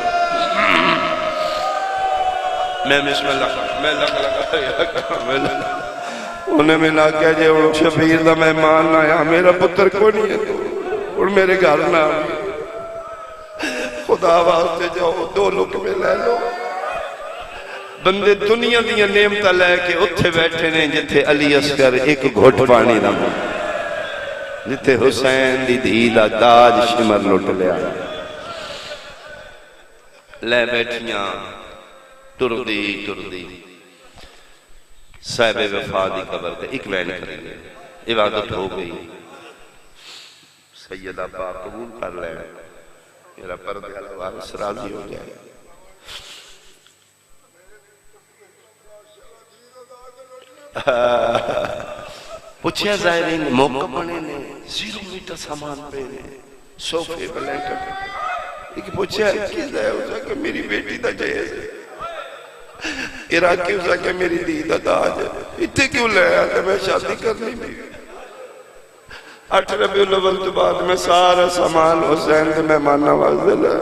میں بسم اللہ میں لگا انہیں میں نہ کہا جے شبیر دا مہمان آیا میرا پتر کو نہیں ہے اور میرے گھر نہ خدا واسطے جاؤ 2 لقمے لے لو۔ بندے دنیا دیا نعمتاں لے کے اتھے بیٹھے نے جتھے علی اصغر ایک گھٹ پانی دا جتھے حسین دی دھی دا تاج شمر لٹ لیا لے بیٹھیاں ٹردی صاحب وفا دی قبر تے ایک وین کریں گے، عبادت ہو گئی، سیدہ پاک قبول کر لے، میرا پردے والا وارث راضی ہو جائے۔ پوچھیا زائرین موقع بنے نے 0 میٹر سامان پہ نے صوفے بلینٹر لیکن پوچھیا کس ہے اسا کہ میری بیٹی دا جہیز ہے، عراقی اسا کہ میری دی دا تاج ہے، اتنے کیوں لے آیا کہ میں شادی کرنی بھی 8 ربیع الاول تو بعد میں سارا سامان حسین دے مہمان نواز دے لے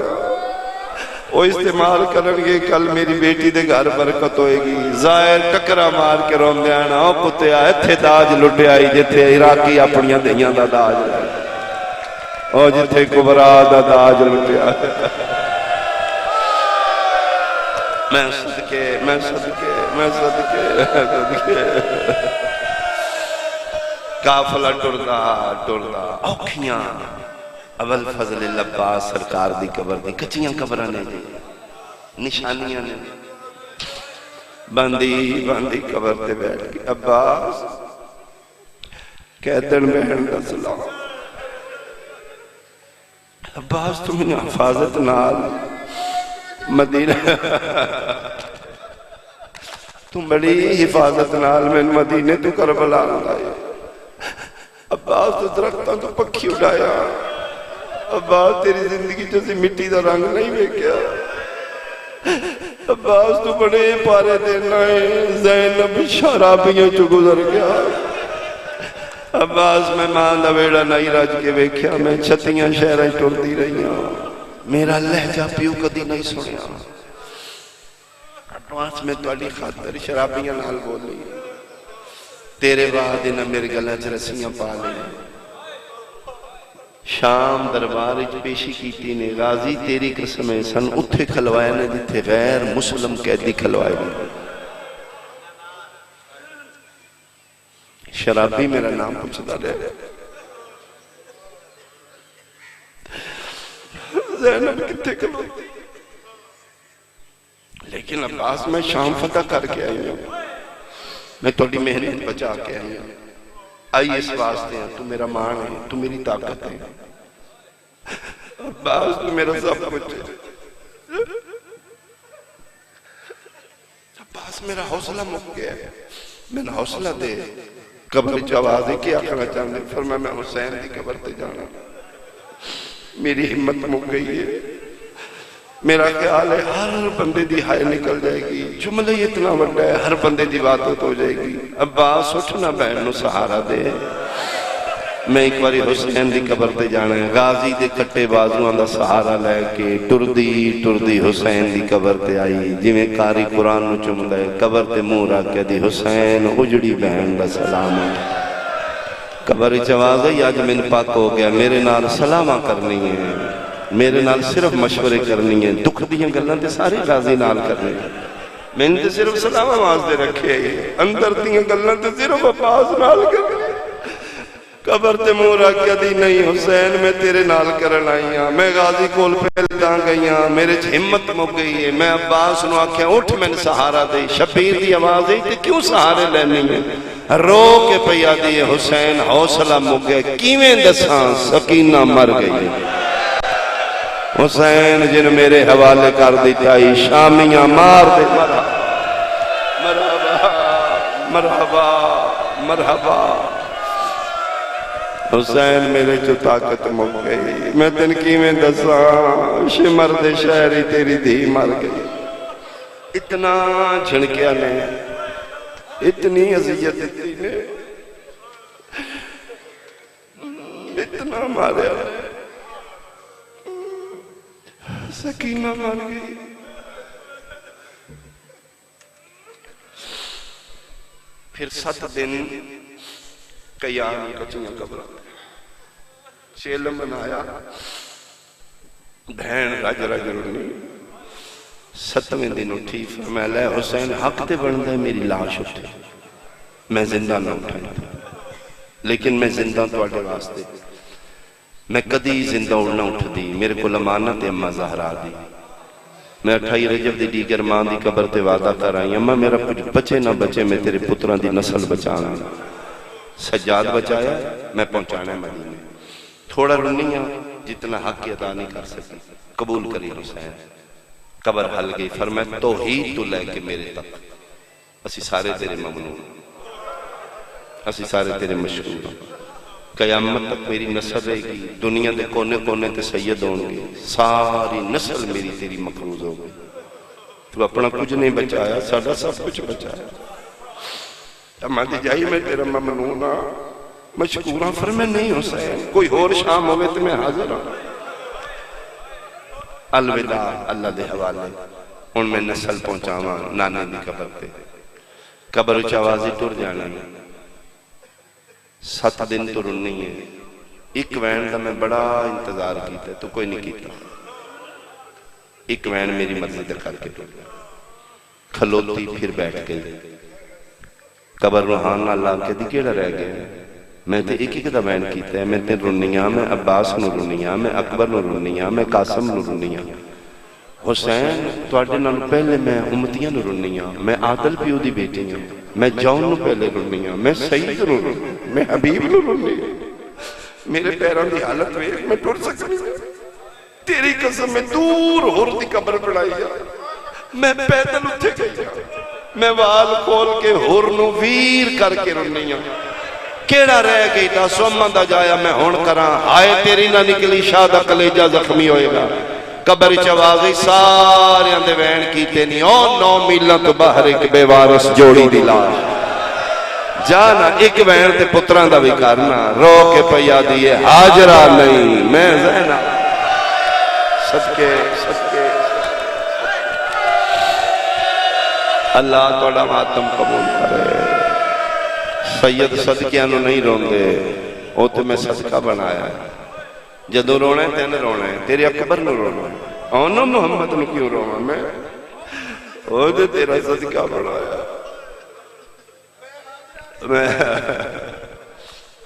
وہ استعمال کرنگے، کل میری بیٹی دے گھر برکت ہوئے گی۔ ظاہر ٹکرہ مار کے رون دے آنا او پتے آئے تھے تاج لٹے آئی جتے عراقی اپنیاں دیاں دا تاج او جتے کبرا دا تاج لٹے آئے۔ میں صدقے کافلہ ٹردہ اوکھیاں اول فضل العباس سرکار دی قبر دی کچیاں قبرہ نے جی نشانیاں نے باندی قبر تے بیٹھ گئی عباس قیدن بہن دا سلام عباس تم نے حفاظت نال مدینہ تم بڑی حفاظت نال میں مدینے تو کربلا لائے عباس تو درختاں تو پکھی اڑایا عباس تیری زندگی جیسے مٹی دا رنگ نہیں بیکیا عباس تو بڑے پارے دینا ہے زینب شرابیوں چو گزر گیا عباس میں ماں دا بیڑا نہیں راج کے بیکیا میں چھتیاں شہریں ٹردی رہی ہوں میرا لہجہ پیو کدی نہیں سنیا عباس میں توڑی خاطر شرابیاں نال بولی تیرے بعد انہاں میرے گلہ چرسیاں پا لیں شام دربار پیشی کیتی نے غازی تیری قسم سن اتھے کھلوائے نے جتھے غیر مسلم قیدی کھلوائے نے شرابی میرا نام پوچھتا رہے زینب کتے کھلوتی لیکن عباس میں شام فتح کر کے آئی ہوں میں توڑی محنت بچا کے آئی ہوں آئی اس واسطے ہیں تو میرا مان ہے تو میری طاقت ہے عباس تو میرا سب کچھ ہے عباس میرا حوصلہ مک گیا ہے میں نے حوصلہ دے قبر جوازی کیا کرنا چاہنے فرمایا میں حسین دی قبر تے جانا میری ہمت مک گئی ہے میرا خیال ہے ہر بندے دی ہائے نکل جائے گی جملہ اتنا بڑا ہے ہر بندے دی باتت ہو جائے گی عباس اٹھنا بہن نو سہارا دے میں ایک باری حسین دی قبر تے جانا ہے غازی دے کٹے بازوان دا سہارا لے کے ٹردی حسین دی قبر تے آئی جی میں کاری قرآن نو چمدہ ہے قبر تے مورا کہ دی حسین اجڑی بہن دا سلام ہے قبر جواز ہے آج من پاک ہو گیا میرے نال سلامہ کرنی ہے میرے نال صرف مشورے کرنی ہے دکھ دیاں گلن تے سارے غازی نال کرنی ہے میں نے صرف سلامہ ماز دے رکھے اندر دیاں گلن تے صرف عباس نال کرنی قبر تے منہ رکھ کے دی نہیں حسین میں تیرے نال کرن آئی ہاں، میں غازی کول پھیلداں گئی ہاں، میرے چ ہمت مک گئی ہے۔ میں عباس نو آکھیا اٹھ میں سہارا دے، شبیر دی آواز ہے تے کیوں سہارے لینی ہے؟ رو کے پیا دی حسین حوصلہ مک گیا، کیویں دساں سکینہ مر گئی۔ حسین جن میرے حوالے کر دیتا ہی شامیاں مار دے مرحبا مرحبا مرحبا۔ حسین میرے جو طاقت مک گئی، میں تن کیویں دساں شمر دے شہری تیری دھی مر گئی۔ اتنا جھنکیا نے، اتنی عذیت دیتی نے، اتنا ماریا، سکینہ مر گئی۔ پھر 7 دن قیام کچھیاں قبرہ چیلم بنایا، بہن رج رج رنی۔ 7ویں دن اٹھی، فرمایا لے حسین حق تے بندہ ہے میری لاش اٹھے، میں زندہ نہ اٹھائی، لیکن میں زندہ تو اٹھے واسطے میں کدی زندہ اڑنا اٹھ دی، میرے کو لمانت اممہ زہرا دی۔ میں 28 رجب دی دیگر ماں دی قبر تے وعدہ کر آئی، اممہ میرا کچھ بچے نہ بچے میں تیرے پتران دی نسل بچانا۔ سجاد بچایا، میں پہنچانا ہے مدینے۔ تھوڑا رنیاں جتنا حق کی ادا نہیں کر سکی، قبول کری حسین۔ قبر حل گئی، فرمایا توحید تو لے کے میرے تک اسی سارے تیرے ممنون، اسی سارے تیرے مشہور۔ قیامت تک میری نسل رہے گی، دنیا دے کونے کونے تے سید ہوں گے، ساری نسل میری تیری مقروض ہو گئی۔ تو اپنا کچھ نہیں بچایا، ساڑھا سب کچھ بچایا۔ اما دی جائی میں تیرا ممنونہ مشکورہ، فرمائے نہیں حسین کوئی اور شام ہوئے تو میں حاضر ہوں۔ الوداع اللہ دے حوالے، ان میں نسل پہنچاواں نانے دی قبر پہ، قبر چوازی ٹر جانا ہے۔ 7 دن تو رننی ہے۔ ایک وین دا میں بڑا انتظار کیتا ہے تو کوئی نہیں کیتا۔ ایک وین میری مسجد کر کے کھلوتی پھر بیٹھ گئی۔ قبر روحان اللہ کے دی کیڑا رہ گیا، میں تے ایک ایک دا وین کیتا ہے۔ میں تے رنیاں، میں عباس نو رنیاں، میں اکبر نو رنیاں، میں قاسم نو رنیاں۔ حسین تواڈے نال پہلے میں امتیاں نو رنیاں، میں عادل پیو دی بیٹی ہوں، میں جون نو پہلے رنیاں، میں سید نو رنیاں، میں حبیب نو رنیاں۔ میرے پیران دی حالت میں ٹر سکتی تیری قسم میں دور ہور دی قبر پڑھائی جا، میں پیدل اٹھے گئی، میں وال کھول کے ہور نو ویر کر کے رنیاں۔ کیڑا رہ گئی تا سومن دا جایا میں ہون کراں، ہائے تیری نہ نکلی شاہ دا کلیجہ زخمی ہوئے گا۔ قبر چوازی سارے اندے وین کیتے نہیں، او 9 میلہ تو باہر ایک بے وارث جوڑی دی لاش۔ جانا ایک وین تے پتران دا بھی کرنا، رو کے پیا دیئے حاجرہ نہیں، میں زینہ صدقے صدقے۔ اللہ توڑا ماتم قبول کرے۔ سید صدقیاں نو نہیں رون دے، او تے میں صدقہ بنایا ہے۔ جدو رونا ہے تین رونا ہے، تیرے اکبر نو رونا ہے، اونا محمد نو کیوں رونا میں، او دے تیرا صدقہ بنایا۔ میں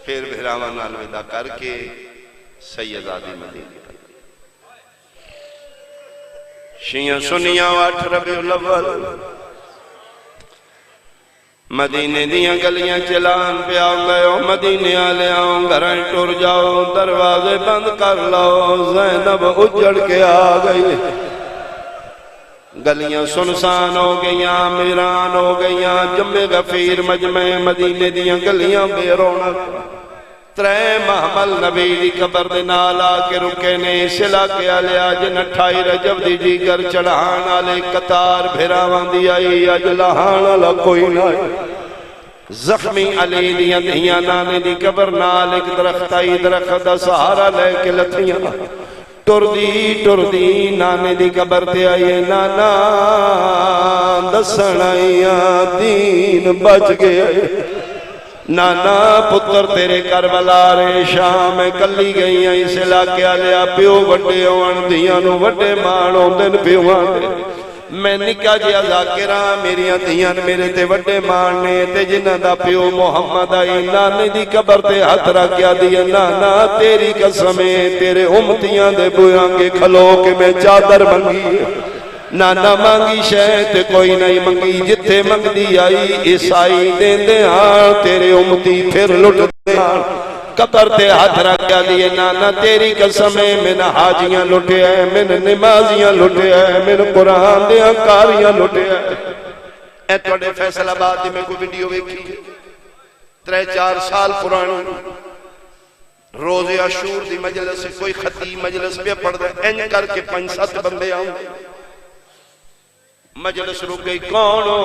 پھر بھرامان الوداع کر کے سید آدھی مدینہ شیعہ سنیاں 8 ربیع الاول مدینے دیاں گلیاں چلان پہ آؤں گئے ہو، مدینے آلے آؤں گھرائیں ٹر جاؤ، دروازے بند کر لاؤ، زینب اجڑ کے آ گئی۔ گلیاں سنسان ہو گئیاں، میران ہو گئیاں، جمع غفیر مجمع مدینے دیاں گلیاں بے رونق۔ 3 محمل نبی دی قبر دے نال آ کے رکے نے، سلا کے آلے آجن 28 رجب دی جیگر چڑھان آلے قطار بھیراوان دی آئی، آج لہان آلہ کوئی نہ آئی۔ زخمی علی دیاں دھیاں نانے دی قبر نال ایک درخت آئی، درخت دا سہارا لے کے لتھیاں ٹر دی نانے دی قبر تے آئیے، نانا دسن آئیاں دین بچ گئے، نانا پتر تیرے کربلا رے شام میں کلی گئی ہیں، اس علاقے آلیا پیو وڈے ہوان دیاں نو وڈے مان ہوندن پیوان دے، میں نکا جیا ذاکراں میریاں دھیاں میرے تے وڈے مان نے تے جنہاں دا پیو محمد آئی نانے دی قبر تے ہاتھ رکھ گیا دیا نانا تیری قسمیں تیرے امتیاں دے بویاں کے کھلو کے میں چادر منگی نانا مانگی شہد کوئی نہیں منگی جتھے منگ دی آئی عیسائی دین دے تیرے امتی پھر لٹ دے قبر تے ہاتھ رکھ گیا دیئے نانا تیری قسمیں من حاجیاں لٹے ہیں من نمازیاں لٹے ہیں من قرآن دیاں کاریاں لٹے ہیں اے توڑے فیصل آباد دی میں کوئی ویڈیو ویکھی 3-4 سال پرانی روز عاشور دی مجلس کوئی خطیب مجلس پہ پڑھ دے این کر کے 5-7 بندے آؤں مجلس رک گئی کون ہو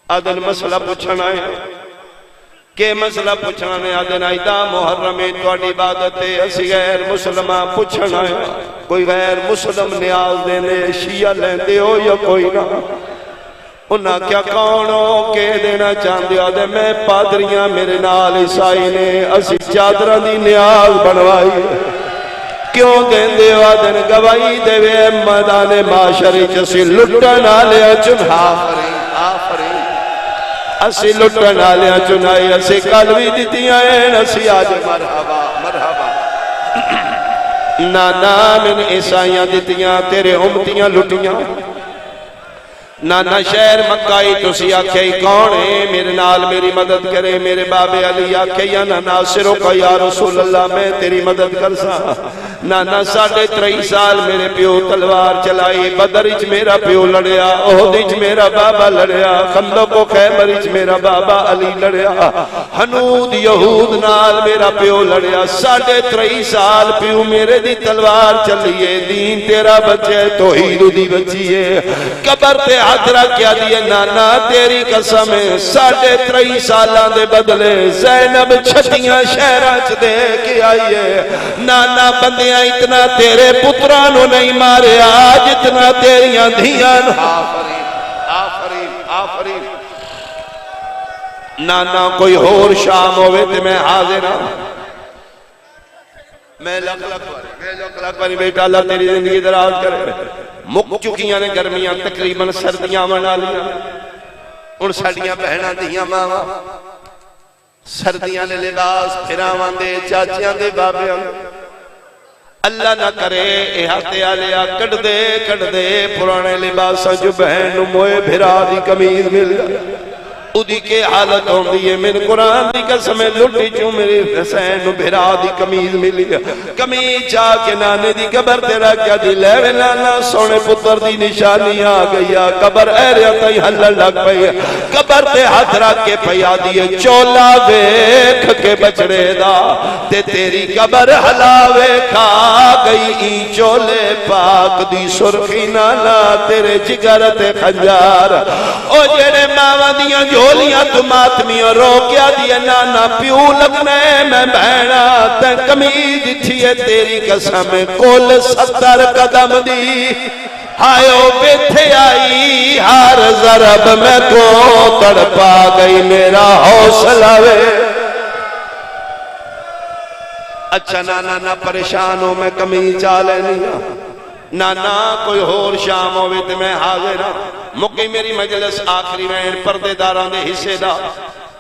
آدھن مسئلہ پوچھنا ہے کہ مسئلہ پوچھنا نے آدھن آئیدہ محرم توڑی عبادت ہے اسی غیر مسلمہ پوچھنا ہے کوئی غیر مسلم نیاز دینے شیعہ لیندے ہو یا کوئی نہ انہاں کیا کون ہو کہ دینا چاندے آدھے میں پادریاں میرے نال عیسائی نے اسی چادرہ دی نیاز بنوائی کیوں دین دے آدھن گوائی دے وے میدان معاشری چسی لٹن آلیا چنہا آفرین اسی لٹن آلیا چنائی اسی قلوی دیتی آئین اسی آج مرحبا مرحبا نانا من عیسائیاں دیتیاں تیرے امتیاں لٹیاں نانا شہر مکائی تسی آکھے کون ہے میرے نال میری مدد کرے میرے باب علی آکھے یا ناصرو کا یا رسول اللہ میں تیری مدد کر سا نانا 3.5 سال میرے پیو تلوار چلائی بدرچ میرا پیو لڑیا احدچ میرا بابا لڑیا خندق و خیبرچ میرا بابا علی لڑیا حنود یہود نال میرا پیو لڑیا 3.5 سال پیو میرے دی تلوار چلیے دین تیرا بچے توحید دی بچیے قبر تے حضرہ کیا دیئے نانا تیری قسم 3.5 سالہ دے بدلے زینب چھتیاں شہرہ دے کے آئیے نانا بندیاں اتنا تیرے پترانو نہیں مارے آج اتنا تیریاں دھیان آفرین آفرین آفرین نانا کوئی اور شام ہوئے تے میں حاضر ہوں میں لکھ باری بیٹا اللہ تیری زندگی دراز کرے مک چکیاں نے گرمیاں تقریباً سردیاں منا لیا ان سڑیاں بہناں دیاں ماما سردیاں نے لباس پھراواں دے چاچیاں دے بابیاں اللہ نہ کرے احاطے آلیا کٹ دے پرانے لباساں جو بہن موئے بھرا دی کمیز مل گیا ادھی کے حالت ہوں دیئے من قرآن دی قسمیں لٹی چوں میری حسین بھرا دی کمیز ملی گیا کمیز چاہ کے نانے دی قبر تیرا کیا دی لیوے نانا سونے پتر دی نشانی آ گیا قبر ایریا تائی حلل لگ پئی قبر تے ہاتھ رکھ کے پیا دیئے چولا ویکھ کے بچڑے دا تے تیری قبر حلاوے کھا گئی ای چولے پاک دی سرخی نانا تیرے جگر تے خنجار او جڑے ماما دیاں جولیاں تو ماتمی اور روکیا دیا نانا پیو لگنے میں بہنا تین کمید تھیے تیری قسم کل 70 قدم دی ہائیو بیٹھے آئی ہر ضرب میں کو تڑپا گئی میرا حوصلہ وے اچھا نانا نہ پریشان ہو میں کمی چالے نہیں نانا کوئی اور شام ہوئے تے میں حاضر ہوں مکی میری مجلس آخری میں پردے داران دے حصے دا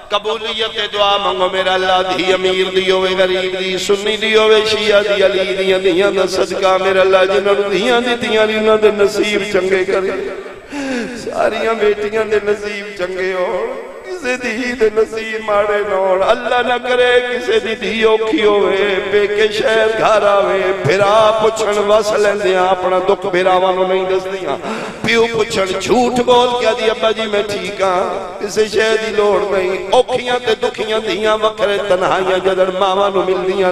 قبولیت دعا منگو میرا اللہ دی امیر دی ہوئے غریب دی سنی دی ہوئے شیعہ دی علی دی دیاں دا صدقہ میرا اللہ جنہوں دیاں دی دیاں لینا دے نصیب چنگے کرے ساریاں بیٹیاں دے نصیب چنگے ہو کسے دی دے نصیب ماڑے نوڑ اللہ نہ کرے کسے دی دی اوکھی ہوئے بے کے شہر گھر آوے بھرا پچھن وصل دیاں اپنا دکھ بھراوانو نہیں دس دیاں پیو پچھن جھوٹ بول کیا دی ابا جی میں ٹھیک ہاں کسے شہر دی لوڑ نہیں اوکھیاں تے دکھیاں دیاں وکرے تنہائیاں جدر ماوانو مل دیاں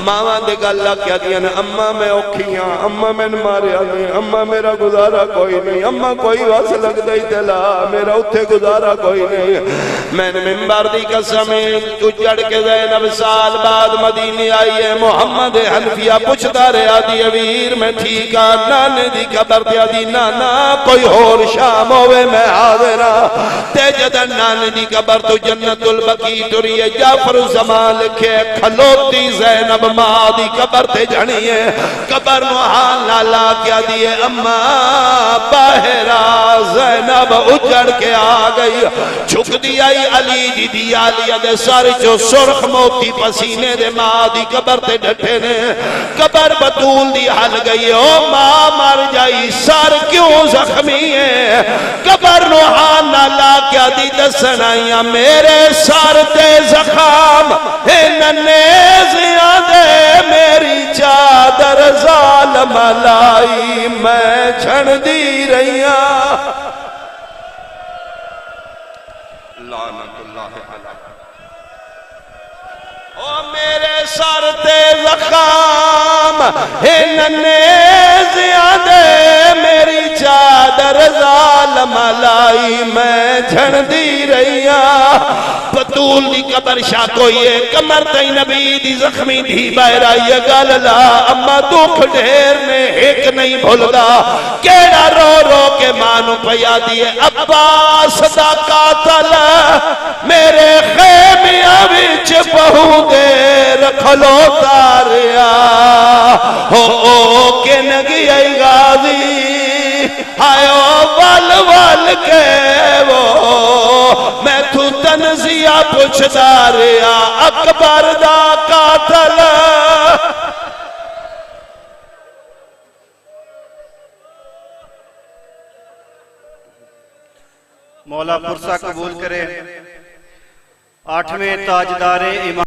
ماوان دے گاللہ کیا دیاں اممہ میں اوکھیاں اممہ میں مارے آنے اممہ میرا گزارا کوئی نہیں اممہ کوئی وصل لگ دائی تلا میرا اتھے گزارا کوئی نہیں میں نے ممبر دی قسم اجڑ کے زینب سال بعد مدینے آئی ہے محمد حنفیہ پوچھتا رہا دی امیر میں ٹھیک ہاں نانے دی قبر دیا دی نانا کوئی اور شام ہوئے میں حاضر تے جدن نانے دی قبر تو جنت البقیع ٹری ہے جعفر الزمان لکھے کھلوتی زینب ماں دی قبر تے جھنی ہے قبر نو حال لالا کیا دیئے اما باہرہ زینب اجڑ کے آ گئی چھک دیائی علی دی دیالیا دے ساری جو سرخ موتی پسینے دے ماں دی قبر تے ڈھٹے نے قبر بطول دی حل گئی او ماں مر جائی سار کیوں زخمی ہے قبر نو حال لالا کیا دی دسنائیاں میرے سار تے زخام ننے زیادے میری چادر ظالم لائی میں چھن دی رہیاں لعنت اللہ علیہ او میرے سر تے زخام ننے زیادے میری چادر ظالم لائی میں چھن دی رہیاں بطول دی قبر شاہ کوئی ہے کمر تئی نبی دی زخمی دی باہر آئی گل لا اما دکھ ڈھیر نے ایک نہیں بھولدا کیڑا رو رو کے مانو پیا دیے عباس دا قاتل میرے خیمیاں وچ بہو دیر کھلوتا رہیا ہو کے نگی آئی غازی آئیو وال وال کے وہ میں تو تنزیہ پوچھتا رہا اکبر دا قاتل مولا پرسہ قبول کرے 8ویں تاجدار امام